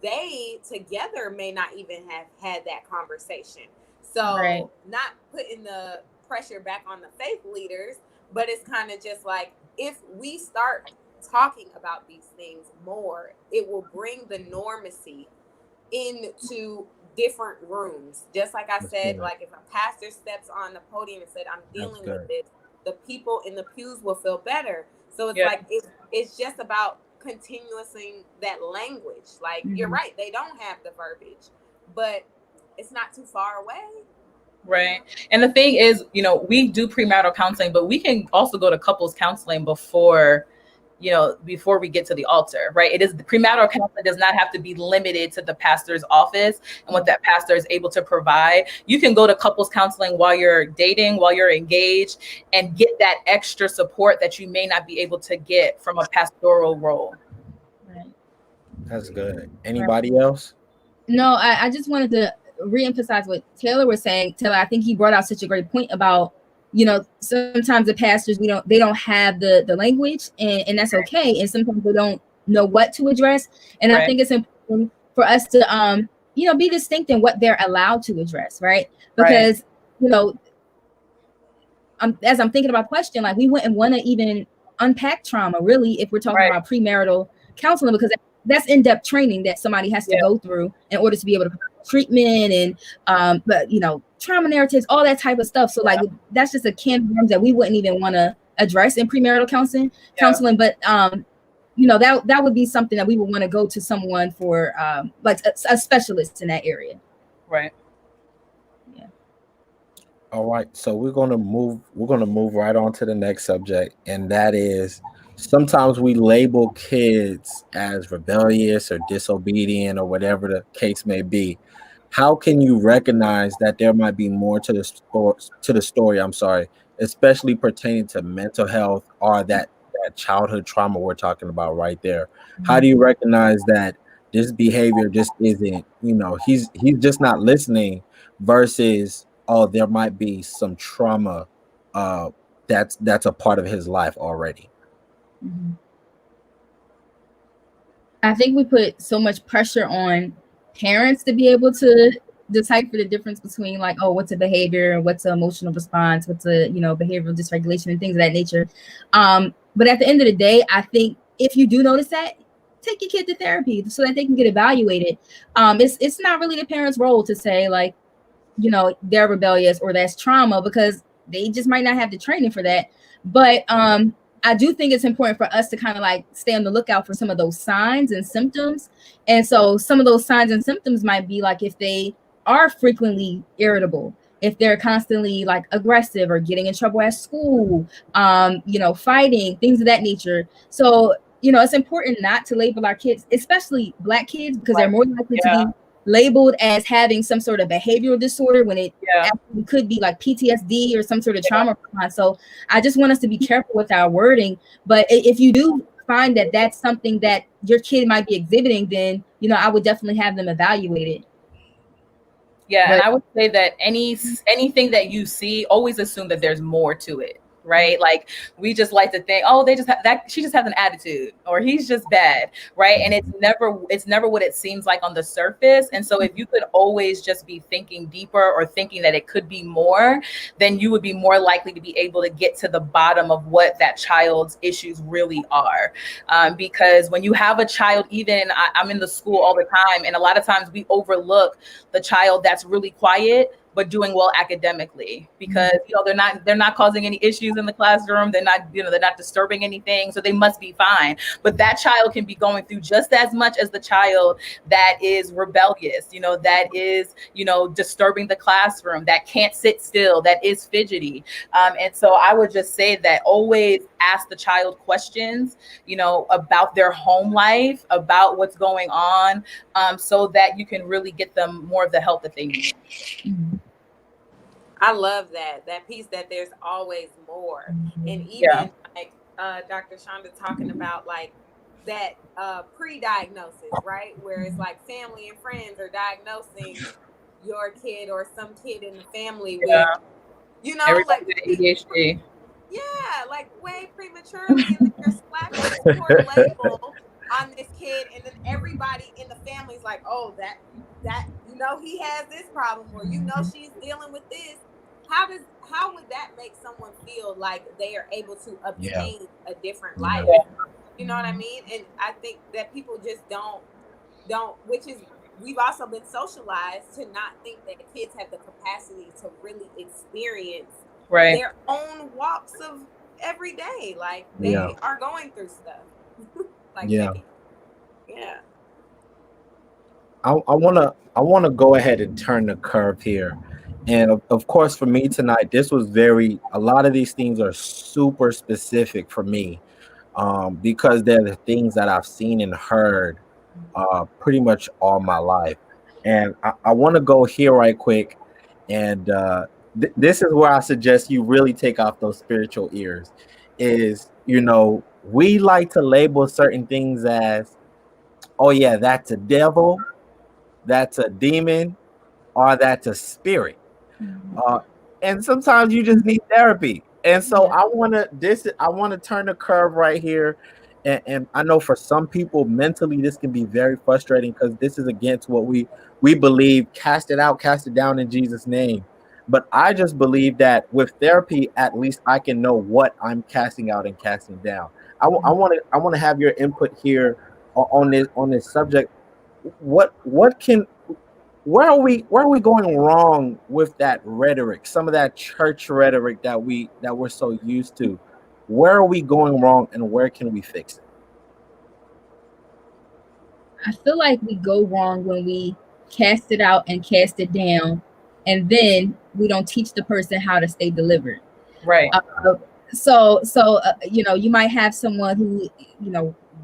they together may not even have had that conversation. So not putting the pressure back on the faith leaders, but it's kind of just like, if we start talking about these things more, it will bring the normacy into different rooms. Just like I said, like if a pastor steps on the podium and said, I'm dealing with this, the people in the pews will feel better. So it's like, it's just about continuously that language. Like you're right, they don't have the verbiage, but it's not too far away. Right. And the thing is, you know, we do premarital counseling, but we can also go to couples counseling before we get to the altar, right? It is, the premarital counseling does not have to be limited to the pastor's office and what that pastor is able to provide. You can go to couples counseling while you're dating, while you're engaged, and get that extra support that you may not be able to get from a pastoral role. Right. That's good. Anybody else? No, I just wanted to reemphasize what Taylor was saying. Taylor, I think he brought out such a great point about, sometimes the pastors, they don't have the language, and that's okay. And sometimes they don't know what to address. And I think it's important for us to, be distinct in what they're allowed to address, right? Because, as I'm thinking about the question, like we wouldn't want to even unpack trauma, really, if we're talking about premarital counseling, because that's in-depth training that somebody has to go through in order to be able to provide treatment and but trauma narratives, all that type of stuff. So like that's just a can of worms that we wouldn't even want to address in premarital counseling. But that would be something that we would want to go to someone for, like a specialist in that area. Right. Yeah. All right. So we're gonna move right on to the next subject, and that is, sometimes we label kids as rebellious or disobedient or whatever the case may be. How can you recognize that there might be more to the story? I'm sorry, especially pertaining to mental health or that childhood trauma we're talking about right there. How do you recognize that this behavior just isn't, he's just not listening, versus, oh, there might be some trauma that's a part of his life already? I think we put so much pressure on parents to be able to decipher the difference between, like, oh, what's a behavior, what's an emotional response, what's a behavioral dysregulation, and things of that nature. But at the end of the day, I think if you do notice that, take your kid to therapy so that they can get evaluated. It's not really the parent's role to say, like, they're rebellious or that's trauma, because they just might not have the training for that. But I do think it's important for us to kind of like stay on the lookout for some of those signs and symptoms. And so some of those signs and symptoms might be like if they are frequently irritable, if they're constantly like aggressive or getting in trouble at school, fighting, things of that nature. So, it's important not to label our kids, especially Black kids, because they're more likely to be labeled as having some sort of behavioral disorder when it actually could be like PTSD or some sort of trauma response. So I just want us to be careful with our wording. But if you do find that that's something that your kid might be exhibiting, then, I would definitely have them evaluated. Yeah, and I would say that anything that you see, always assume that there's more to it. Right? Like, we just like to think, oh, they just have that, she just has an attitude, or he's just bad, right? And it's never what it seems like on the surface. And so if you could always just be thinking deeper or thinking that it could be more, then you would be more likely to be able to get to the bottom of what that child's issues really are. Because when you have a child, I'm in the school all the time, and a lot of times we overlook the child that's really quiet but doing well academically, because they're not causing any issues in the classroom. They're not disturbing anything, so they must be fine. But that child can be going through just as much as the child that is rebellious, that is disturbing the classroom, that can't sit still, that is fidgety. And so I would just say that always ask the child questions, about their home life, about what's going on, so that you can really get them more of the help that they need. I love that piece, that there's always more. And even like Dr. Chanda talking about like that pre-diagnosis, right? Where it's like family and friends are diagnosing your kid or some kid in the family with, everybody with ADHD. Yeah, like way prematurely, and then you're slapping this poor label on this kid, and then everybody in the family's like, oh, that he has this problem, or she's dealing with this. How would that make someone feel like they are able to obtain a different life? You know what I mean? And I think that people just don't, which is, we've also been socialized to not think that kids have the capacity to really experience their own walks of every day. Like they are going through stuff. I wanna go ahead and turn the curve here. And of course, for me tonight, this was a lot of these things are super specific for me, because they're the things that I've seen and heard pretty much all my life. And I want to go here right quick. And this is where I suggest you really take off those spiritual ears. Is, we like to label certain things as, oh yeah, that's a devil, that's a demon, or that's a spirit. and sometimes you just need therapy. And so I want to turn the curve right here. And I know for some people mentally this can be very frustrating because this is against what we believe. Cast it out, cast it down in Jesus' name. But I just believe that with therapy, at least I can know what I'm casting out and casting down. I want to have your input here on this subject. What can where are we going wrong with that rhetoric? Some of that church rhetoric that we're so used to. Where are we going wrong, and where can we fix it? I feel like we go wrong when we cast it out and cast it down, and then we don't teach the person how to stay delivered. Right. So you might have someone who,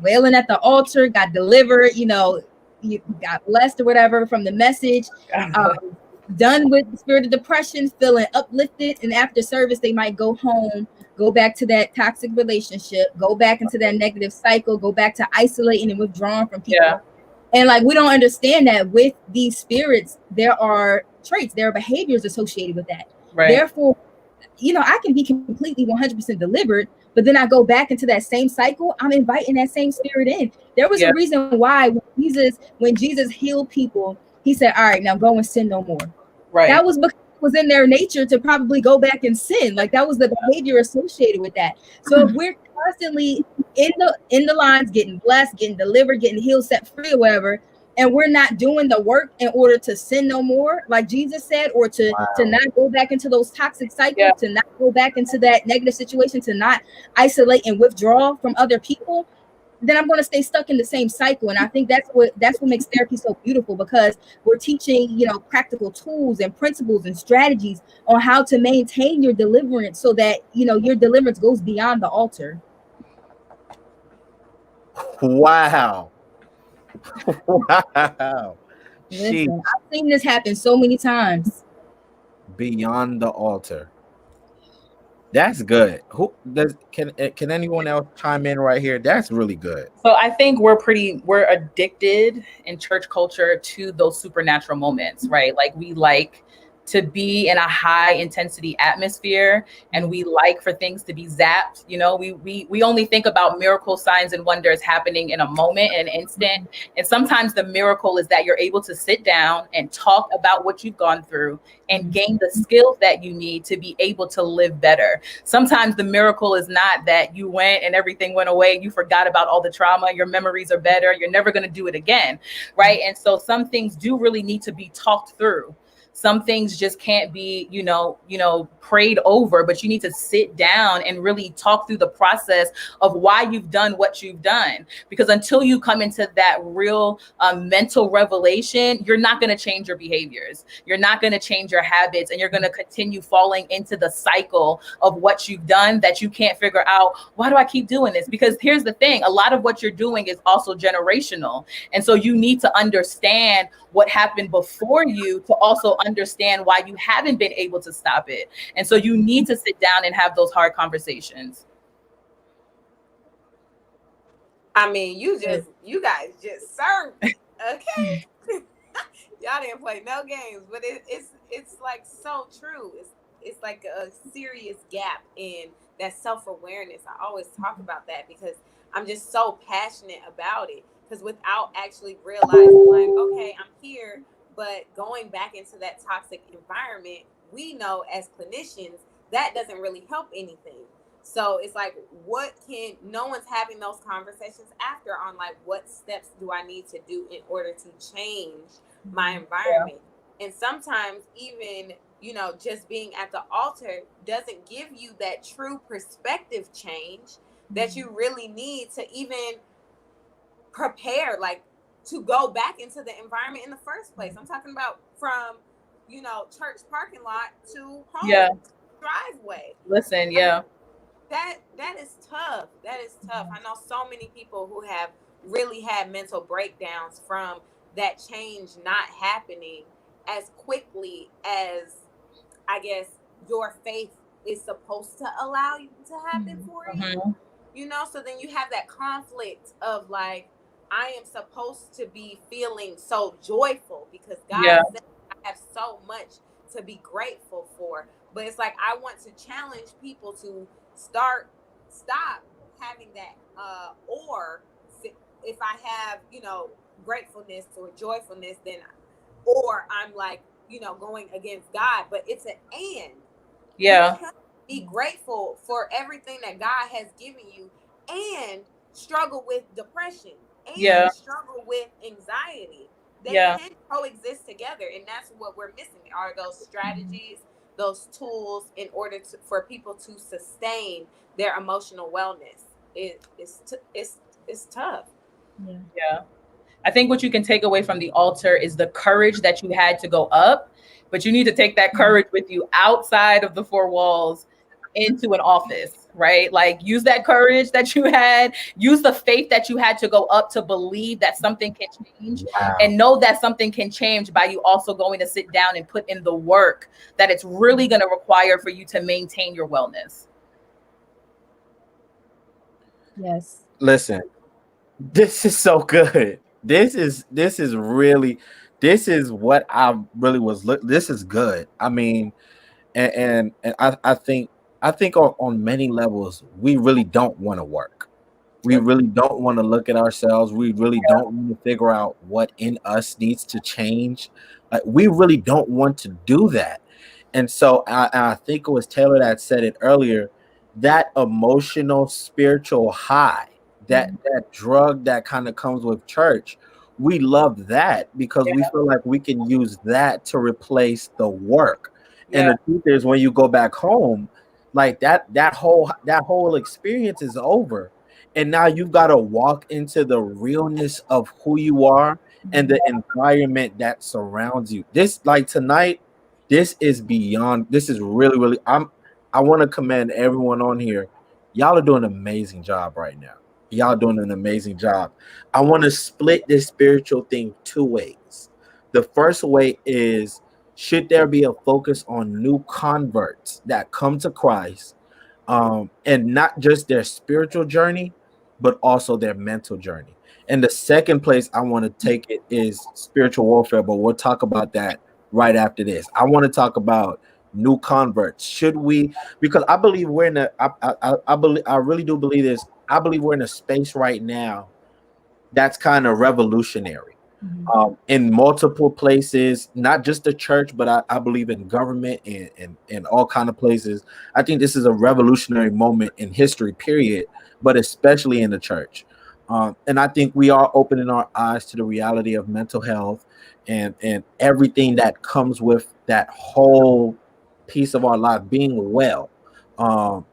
wailing at the altar, got delivered, you got blessed or whatever from the message, done with the spirit of depression, feeling uplifted, and after service they might go home, go back to that toxic relationship, go back into that negative cycle, go back to isolating and withdrawing from people. Yeah. And like, we don't understand that with these spirits there are traits, there are behaviors associated with that. Right. Therefore, I can be completely 100% delivered, but then I go back into that same cycle. I'm inviting that same spirit in. There was a reason why when Jesus healed people, he said, all right, now go and sin no more. Right. That was because it was in their nature to probably go back and sin. Like, that was the behavior associated with that. So if we're constantly in the lines, getting blessed, getting delivered, getting healed, set free or whatever, and we're not doing the work in order to sin no more, like Jesus said, or to not go back into those toxic cycles, to not go back into that negative situation, to not isolate and withdraw from other people, then I'm going to stay stuck in the same cycle. And I think that's what makes therapy so beautiful, because we're teaching, practical tools and principles and strategies on how to maintain your deliverance so that, your deliverance goes beyond the altar. Wow. Wow. Listen, I've seen this happen so many times. Beyond the altar. That's good. Can anyone else chime in right here? That's really good. So I think we're addicted in church culture to those supernatural moments, right? Like, we like to be in a high intensity atmosphere, and we like for things to be zapped. We only think about miracle signs and wonders happening in a moment, in an instant. And sometimes the miracle is that you're able to sit down and talk about what you've gone through and gain the skills that you need to be able to live better. Sometimes the miracle is not that you went and everything went away, you forgot about all the trauma, your memories are better, you're never going to do it again, right? And so some things do really need to be talked through. Some things just can't be, prayed over, but you need to sit down and really talk through the process of why you've done what you've done. Because until you come into that real mental revelation, you're not going to change your behaviors. You're not going to change your habits, and you're going to continue falling into the cycle of what you've done that you can't figure out. Why do I keep doing this? Because here's the thing, a lot of what you're doing is also generational. And so you need to understand what happened before you to also understand why you haven't been able to stop it. And so you need to sit down and have those hard conversations. I mean, you guys just served, okay? Y'all didn't play no games, but it's like so true. It's like a serious gap in that self-awareness. I always talk about that because I'm just so passionate about it. Because without actually realizing, like, okay, I'm here, but going back into that toxic environment, we know as clinicians that doesn't really help anything. So it's like, no one's having those conversations after on like, what steps do I need to do in order to change my environment? Yeah. And sometimes even, just being at the altar doesn't give you that true perspective change that you really need to even prepare, like, to go back into the environment in the first place. I'm talking about from, church parking lot to home driveway. Listen, that is tough. That is tough. I know so many people who have really had mental breakdowns from that change not happening as quickly as, I guess, your faith is supposed to allow you to happen for you. So then you have that conflict of like, I am supposed to be feeling so joyful because God said I have so much to be grateful for. But it's like I want to challenge people to stop having that or if I have, you know, gratefulness or joyfulness, then or I'm like, you know, going against God. But it's an and. Yeah. You can't be grateful for everything that God has given you and struggle with depression and struggle with anxiety. They can coexist together, and that's what we're missing are those strategies, those tools in order for people to sustain their emotional wellness. It's tough. Yeah. I think what you can take away from the altar is the courage that you had to go up, but you need to take that courage with you outside of the four walls into an office, right? Like use that courage that you had, use the faith that you had to go up to believe that something can change and know that something can change by you also going to sit down and put in the work that it's really going to require for you to maintain your wellness. Yes. Listen, this is so good. This is what I really was this is good. I mean, and I think on many levels we really don't want to work. We really don't want to look at ourselves. We really don't want to figure out what in us needs to change. We really don't want to do that. And so I think it was Taylor that said it earlier, that emotional spiritual high, that drug that kind of comes with church. We love that because we feel like we can use that to replace the work. And the truth is, when you go back home, like that whole experience is over. And now you've got to walk into the realness of who you are and the environment that surrounds you. This, like tonight, this is beyond. This is really, really. I want to commend everyone on here. Y'all are doing an amazing job right now. Y'all doing an amazing job. I want to split this spiritual thing two ways. The first way is, should there be a focus on new converts that come to Christ, and not just their spiritual journey, but also their mental journey? And the second place I want to take it is spiritual warfare, but we'll talk about that right after this. I want to talk about new converts. Should we? Because I believe we're in I really do believe this. I believe we're in a space right now that's kind of revolutionary. In multiple places, not just the church, but I believe in government and all kind of places. I think this is a revolutionary moment in history, period, but especially in the church. And I think we are opening our eyes to the reality of mental health and everything that comes with that whole piece of our life, being well.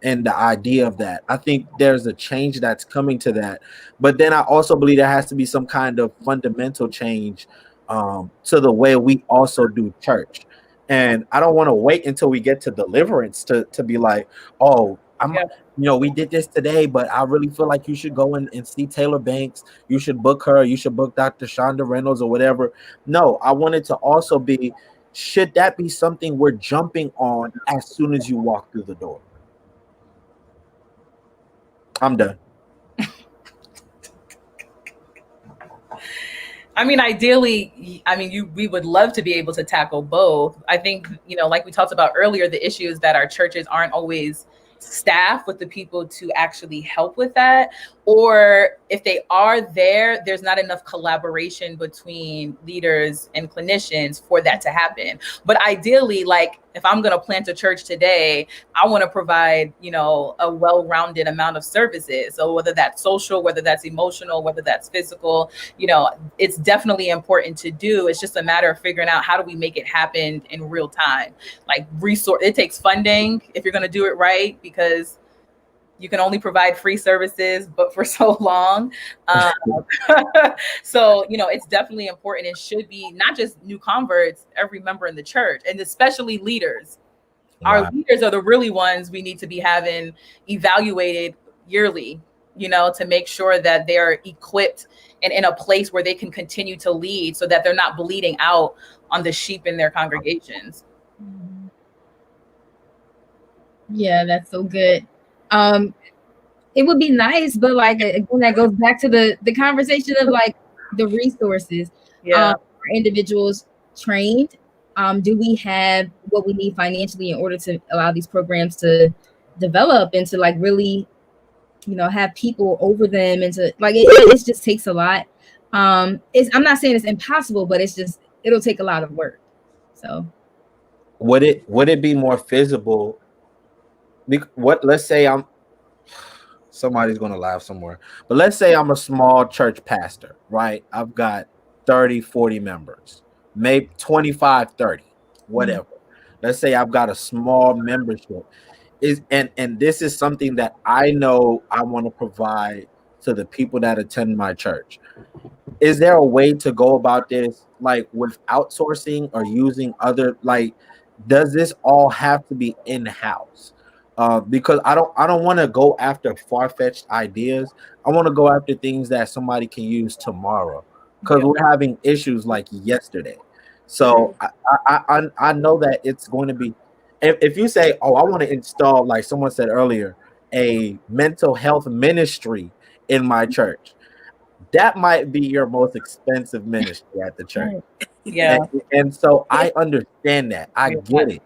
And the idea of that, I think there's a change that's coming to that. But then I also believe there has to be some kind of fundamental change to the way we also do church. And I don't want to wait until we get to deliverance to be like, oh, we did this today, but I really feel like you should go and see Taylor Banks. You should book her. You should book Dr. CHANDA Reynolds or whatever. No, I want it to also be, should that be something we're jumping on as soon as you walk through the door? I'm done. I mean, ideally, we would love to be able to tackle both. I think, like we talked about earlier, the issue is that our churches aren't always staffed with the people to actually help with that. Or if they are there, there's not enough collaboration between leaders and clinicians for that to happen. But ideally, like if I'm going to plant a church today, I want to provide, a well-rounded amount of services. So whether that's social, whether that's emotional, whether that's physical, it's definitely important to do. It's just a matter of figuring out how do we make it happen in real time. Like it takes funding if you're going to do it right, because you can only provide free services, but for so long. So, it's definitely important. It should be not just new converts, every member in the church, and especially leaders. Wow. Our leaders are the really ones we need to be having evaluated yearly, to make sure that they're equipped and in a place where they can continue to lead so that they're not bleeding out on the sheep in their congregations. Yeah, that's so good. It would be nice, but like again, that goes back to the conversation of like the resources. Are individuals trained? Do we have what we need financially in order to allow these programs to develop and to like really, you know, have people over them, and to like it just takes a lot. I'm not saying it's impossible, but it'll take a lot of work. So would it be more feasible? Let's say somebody's going to laugh somewhere, but let's say I'm a small church pastor, right? I've got 30, 40 members, maybe 25, 30, whatever. Let's say I've got a small membership. And this is something that I know I want to provide to the people that attend my church. Is there a way to go about this, like with outsourcing or using other, like, does this all have to be in-house? Because I don't want to go after far-fetched ideas. I want to go after things that somebody can use tomorrow, because we're having issues like yesterday. So I know that it's going to be, if you say, oh, I want to install, like someone said earlier, a mental health ministry in my church, that might be your most expensive ministry at the church. Yeah. And so I understand that. I get it.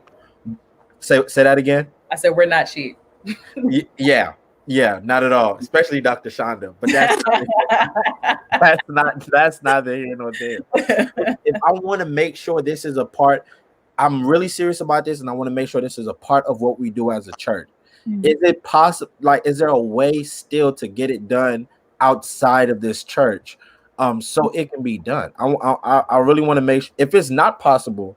Say that again. I said we're not cheap. Yeah, not at all. Especially Dr. Chanda. But that's not the here nor there. If I want to make sure this is a part, I'm really serious about this, and I want to make sure this is a part of what we do as a church. Is it possible? Like, is there a way still to get it done outside of this church, so it can be done? I really want to make sure. If it's not possible,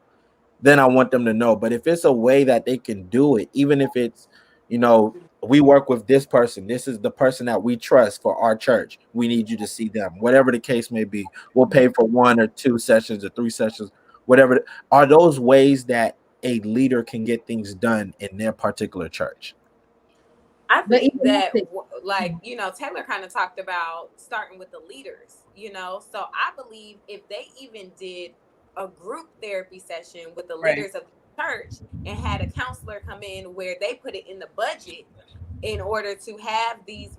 then I want them to know. But if it's a way that they can do it, even if it's, you know, we work with this person, this is the person that we trust for our church, we need you to see them, whatever the case may be, we'll pay for 1 or 2 sessions or 3 sessions, whatever. Are those ways that a leader can get things done in their particular church? I think that, like, you know, Taylor kind of talked about starting with the leaders, you know, so I believe if they even did a group therapy session with the leaders of the church and had a counselor come in where they put it in the budget in order to have these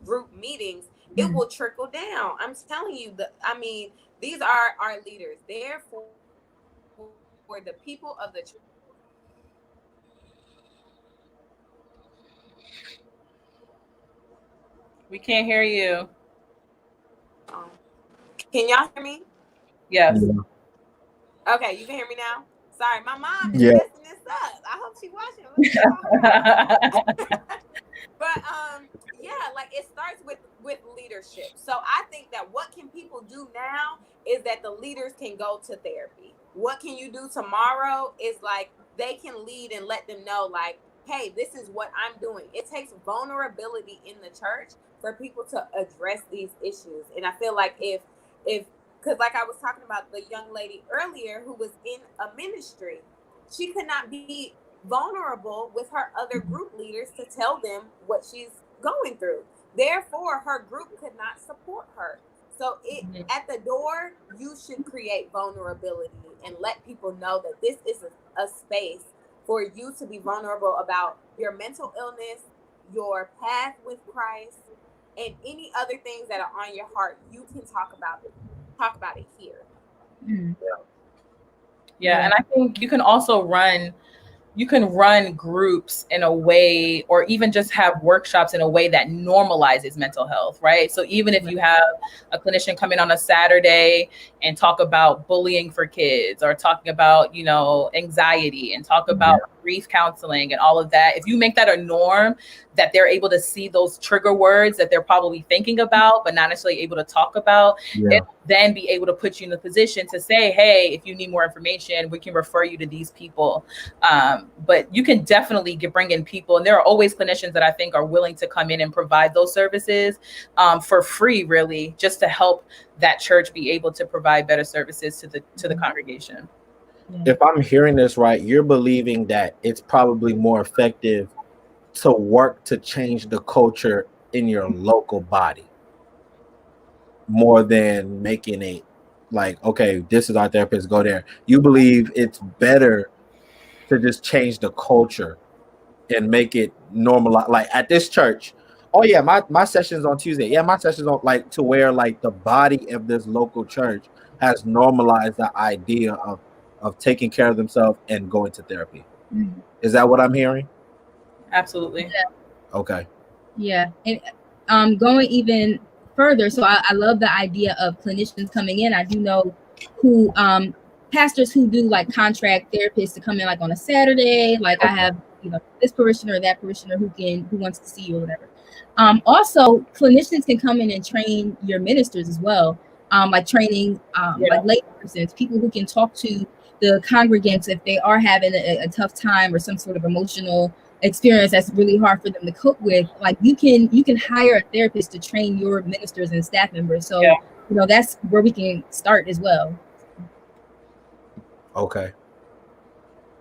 group meetings, it will trickle down. I'm telling you, these are our leaders. Therefore, for the people of the church. We can't hear you. Can y'all hear me? Yes. Okay, you can hear me now? Sorry, my mom is Yeah. messing this up. I hope she's watching. But yeah, like it starts with leadership. So I think that what can people do now is that the leaders can go to therapy. What can you do tomorrow is like they can lead and let them know, like, hey, this is what I'm doing. It takes vulnerability in the church for people to address these issues. And I feel like if because like I was talking about the young lady earlier who was in a ministry, she could not be vulnerable with her other group leaders to tell them what she's going through. Therefore, her group could not support her. So at the door, you should create vulnerability and let people know that this is a space for you to be vulnerable about your mental illness, your path with Christ, and any other things that are on your heart. You can talk about it here. Yeah, and I think you can also run groups in a way, or even just have workshops in a way that normalizes mental health, right? So even if you have a clinician come in on a Saturday and talk about bullying for kids, or talking about, you know, anxiety, and talk about grief counseling and all of that, if you make that a norm, that they're able to see those trigger words that they're probably thinking about but not necessarily able to talk about, and then be able to put you in the position to say, hey, if you need more information, we can refer you to these people. But you can definitely bring in people, and there are always clinicians that I think are willing to come in and provide those services for free, really, just to help that church be able to provide better services to the congregation. If I'm hearing this right, you're believing that it's probably more effective to work to change the culture in your local body more than making it like, okay, this is our therapist, go there. You believe it's better to just change the culture and make it normal, like at this church. Oh yeah, my sessions on Tuesday. Yeah, my sessions on, like, to where like the body of this local church has normalized the idea of of taking care of themselves and going to therapy. Mhm. Is that what I'm hearing? Absolutely. Yeah. Okay. Yeah. And going even further, so I love the idea of clinicians coming in. I do know who pastors who do like contract therapists to come in like on a Saturday. Like I have, you know, this parishioner or that parishioner who wants to see you or whatever. Also, clinicians can come in and train your ministers as well. Like training like lay persons, people who can talk to the congregants if they are having a tough time or some sort of emotional experience that's really hard for them to cope with. Like you can hire a therapist to train your ministers and staff members. So you know, that's where we can start as well. Okay.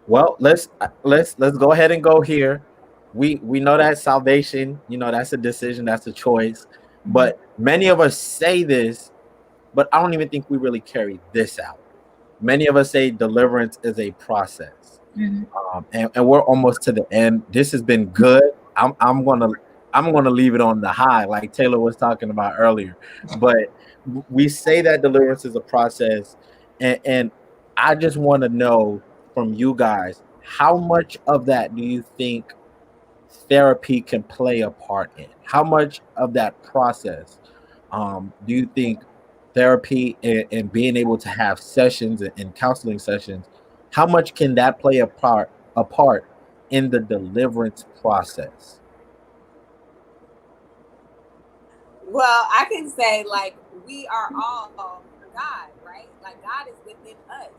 Well, let's go ahead and go here. We know that salvation, you know, that's a decision, that's a choice. But many of us say this, but I don't even think we really carry this out. Many of us say deliverance is a process. And we're almost to the end. This has been good. I'm gonna leave it on the high, like Taylor was talking about earlier. But we say that deliverance is a process, and I just want to know from you guys, how much of that do you think therapy can play a part in? How much of that process do you think therapy and being able to have sessions and counseling sessions, how much can that play a part in the deliverance process? Well, I can say, like, we are all God, right? Like, God is within us.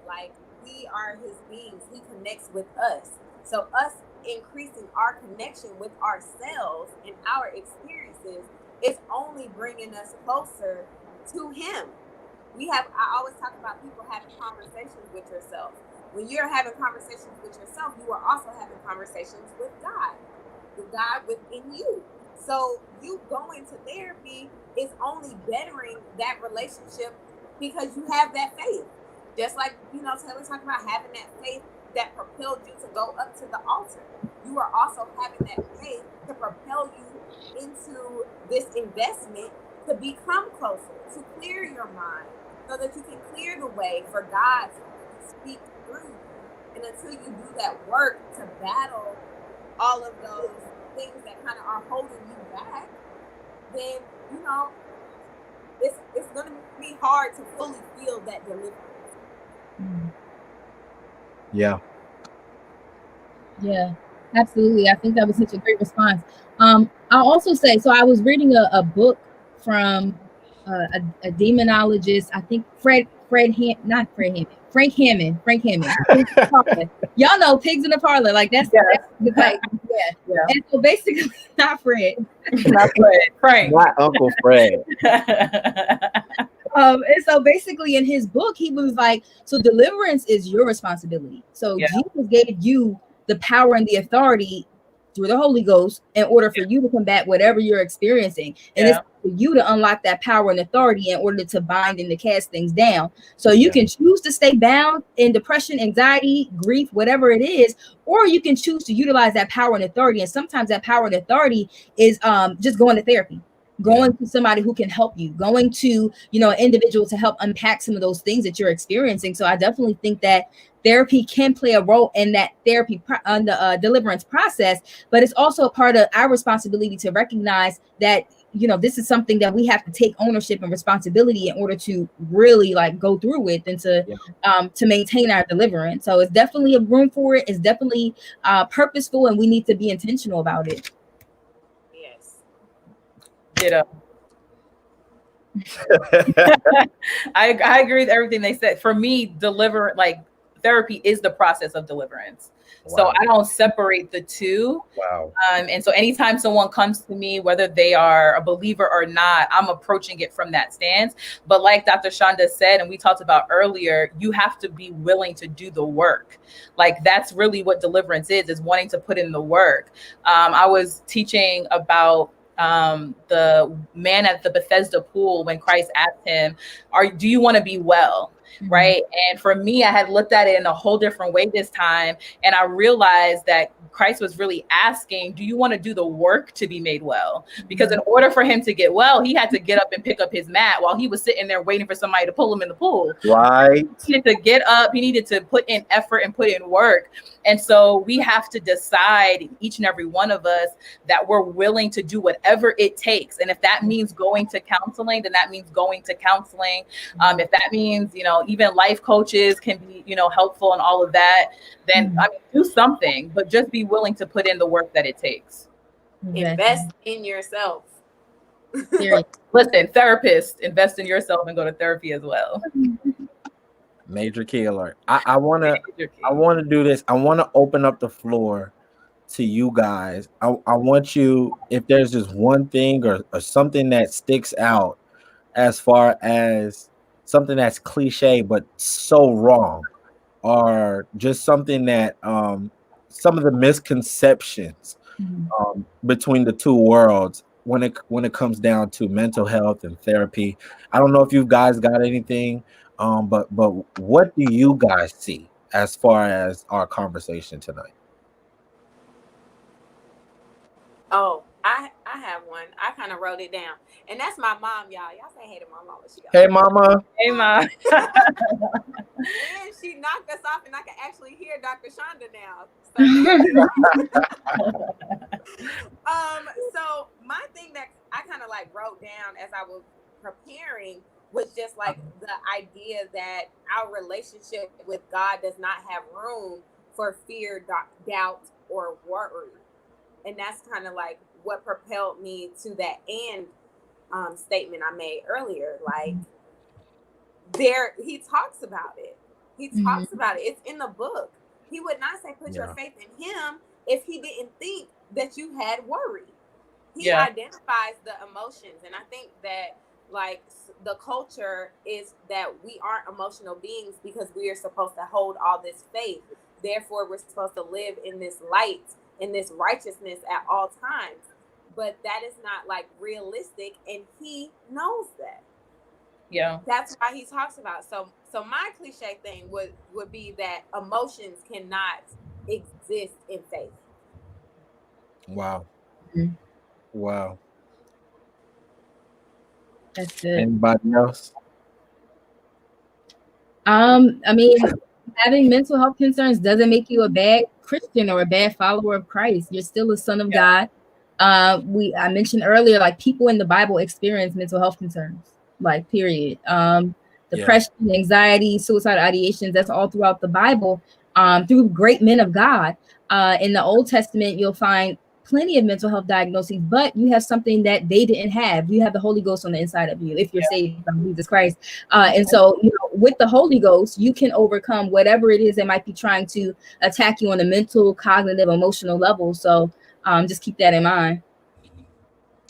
Like, we are his beings. He connects with us. So us increasing our connection with ourselves and our experiences is only bringing us closer to him. I always talk about people having conversations with yourself. When you're having conversations with yourself, you are also having conversations with God within you. So you going to therapy is only bettering that relationship because you have that faith. Just like, you know, Taylor talking about having that faith that propelled you to go up to the altar. You are also having that faith to propel you into this investment to become closer, to clear your mind, so that you can clear the way for God to speak through you. And until you do that work to battle all of those things that kind of are holding you back, then, you know, it's going to be hard to fully feel that deliverance. Yeah. Yeah, absolutely. I think that was such a great response. I'll also say, so I was reading a book from a demonologist, I think Frank Hammond. Y'all know Pigs in the Parlor, like that's like, yeah. And so basically, not Fred, Frank, not Uncle Fred. And so basically in his book, he was like, so deliverance is your responsibility. So Jesus gave you the power and the authority through the Holy Ghost in order for you to combat whatever you're experiencing. And it's for you to unlock that power and authority in order to bind and to cast things down. So you can choose to stay bound in depression, anxiety, grief, whatever it is, or you can choose to utilize that power and authority. And sometimes that power and authority is just going to therapy. Going to somebody who can help you, going to, you know, an individual to help unpack some of those things that you're experiencing. So I definitely think that therapy can play a role in that therapy deliverance process, but it's also a part of our responsibility to recognize that, you know, this is something that we have to take ownership and responsibility in order to really like go through with and to maintain our deliverance. So it's definitely a room for it. It's definitely purposeful, and we need to be intentional about it. Ditto. I agree with everything they said. For me, therapy is the process of deliverance. Wow. So I don't separate the two. Wow. And so anytime someone comes to me, whether they are a believer or not, I'm approaching it from that stance. But like Dr. Chanda said, and we talked about earlier, you have to be willing to do the work. Like that's really what deliverance is wanting to put in the work. I was teaching about the man at the Bethesda pool when Christ asked him, do you want to be well? right? And for me, I had looked at it in a whole different way this time. And I realized that Christ was really asking, do you want to do the work to be made well? Because in order for him to get well, he had to get up and pick up his mat while he was sitting there waiting for somebody to pull him in the pool. Right. He needed to get up. He needed to put in effort and put in work. And so we have to decide, each and every one of us, that we're willing to do whatever it takes. And if that means going to counseling, then that means going to counseling. If that means, even life coaches can be, helpful and all of that, then do something, but just be willing to put in the work that it takes. Invest in yourself. Listen, therapists, invest in yourself and go to therapy as well. Major key alert. I want to do this. I want to open up the floor to you guys. I want you, if there's just one thing or something that sticks out as far as something that's cliche but so wrong, or just something that some of the misconceptions between the two worlds when it comes down to mental health and therapy. I don't know if you guys got anything, but what do you guys see as far as our conversation tonight? Oh, I have one. I kind of wrote it down. And that's my mom, y'all. Y'all say hey to my mama. Hey, mama. Hey, mom. And she knocked us off, and I can actually hear Dr. Chanda now. So my thing that I kind of like wrote down as I was preparing was just like the idea that our relationship with God does not have room for fear, doubt, or worry. And that's kind of like what propelled me to that statement I made earlier. Like he talks about it. He talks about it. It's in the book. He would not say put your faith in him if he didn't think that you had worry. He identifies the emotions. And I think that like the culture is that we aren't emotional beings because we are supposed to hold all this faith. Therefore, we're supposed to live in this light, in this righteousness at all times. But that is not like realistic, and he knows that. Yeah. That's why he talks about. So my cliche thing would be that emotions cannot exist in faith. Wow. Wow. That's good. Anybody else? I mean, having mental health concerns doesn't make you a bad Christian or a bad follower of Christ. You're still a son of God. I mentioned earlier, like people in the Bible experience mental health concerns, like period. Depression, anxiety, suicidal ideations, that's all throughout the Bible, through great men of God. In the Old Testament, you'll find plenty of mental health diagnoses, but you have something that they didn't have. You have the Holy Ghost on the inside of you if you're saved by Jesus Christ. And so, with the Holy Ghost, you can overcome whatever it is that might be trying to attack you on a mental, cognitive, emotional level. So just keep that in mind.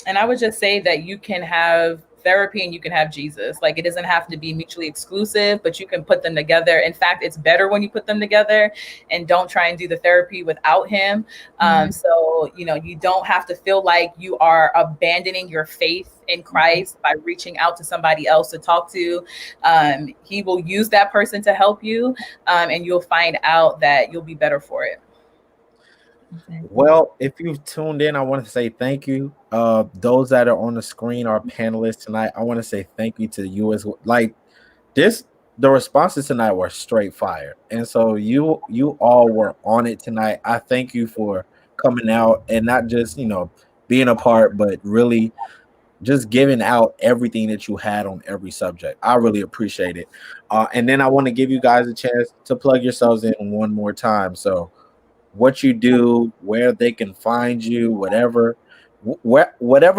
And I would just say that you can have therapy and you can have Jesus. Like, it doesn't have to be mutually exclusive, but you can put them together. In fact, it's better when you put them together, and don't try and do the therapy without him. So, you don't have to feel like you are abandoning your faith in Christ by reaching out to somebody else to talk to. He will use that person to help you, and you'll find out that you'll be better for it. Well, if you've tuned in, I want to say thank you. Those that are on the screen, our panelists tonight, I want to say thank you to you as well. Like this, the responses tonight were straight fire. And so you all were on it tonight. I thank you for coming out and not just, being a part, but really just giving out everything that you had on every subject. I really appreciate it. And then I want to give you guys a chance to plug yourselves in one more time. So what you do, where they can find you, whatever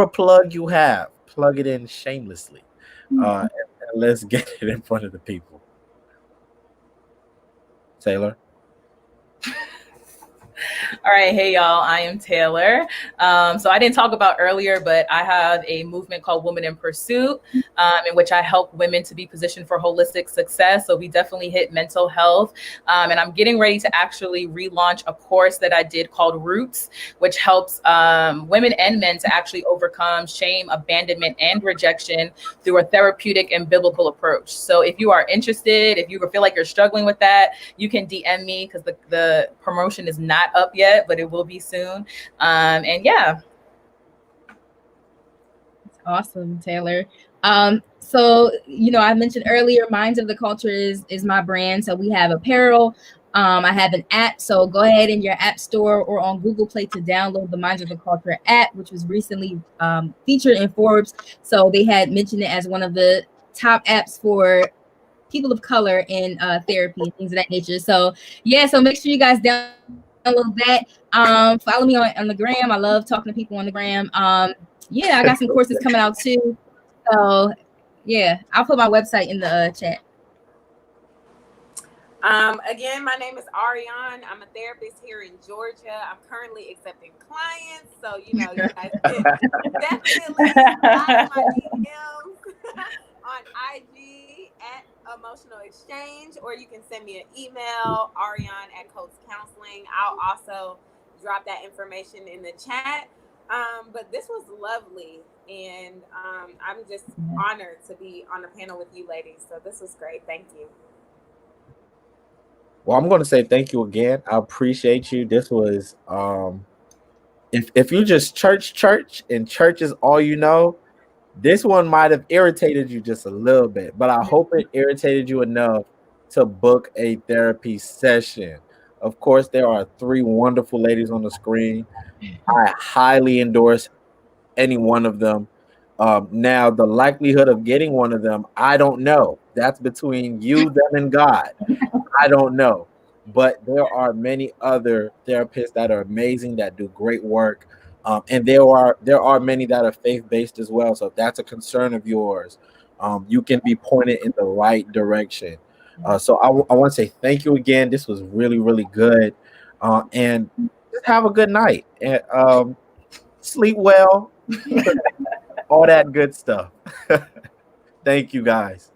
plug you have, plug it in shamelessly. And let's get it in front of the people. Taylor? All right, hey y'all, I am Taylor. So I didn't talk about earlier, but I have a movement called Women in Pursuit, in which I help women to be positioned for holistic success. So we definitely hit mental health. And I'm getting ready to actually relaunch a course that I did called Roots, which helps women and men to actually overcome shame, abandonment, and rejection through a therapeutic and biblical approach. So if you are interested, if you feel like you're struggling with that, you can DM me because the promotion is not up yet, but it will be soon. And yeah. Awesome, Taylor. So I mentioned earlier, Minds of the Culture is my brand. So we have apparel. I have an app. So go ahead in your app store or on Google Play to download the Minds of the Culture app, which was recently featured in Forbes. So they had mentioned it as one of the top apps for people of color in therapy and things of that nature. So yeah, so make sure you guys download that. Follow me on the gram. I love talking to people on the gram. Yeah, I got some courses coming out too. So yeah, I'll put my website in the chat. Again, my name is Ariane. I'm a therapist here in Georgia. I'm currently accepting clients. So, you guys can definitely slide my DMs on IG at Emotional Exchange, or you can send me an email, Ariane@Coach Counseling. I'll also drop that information in the chat. But this was lovely. And I'm just honored to be on the panel with you ladies. So this was great. Thank you. Well, I'm going to say thank you again. I appreciate you. This was, if you just church and church is all you know, this one might have irritated you just a little bit, but I hope it irritated you enough to book a therapy session. Of course, there are 3 wonderful ladies on the screen. I highly endorse any one of them. Now, the likelihood of getting one of them, I don't know. That's between you, them, and God. I don't know. But there are many other therapists that are amazing, that do great work. And there are many that are faith-based as well. So if that's a concern of yours, you can be pointed in the right direction. So I want to say thank you again. This was really, really good. And just have a good night. And sleep well. All that good stuff. Thank you, guys.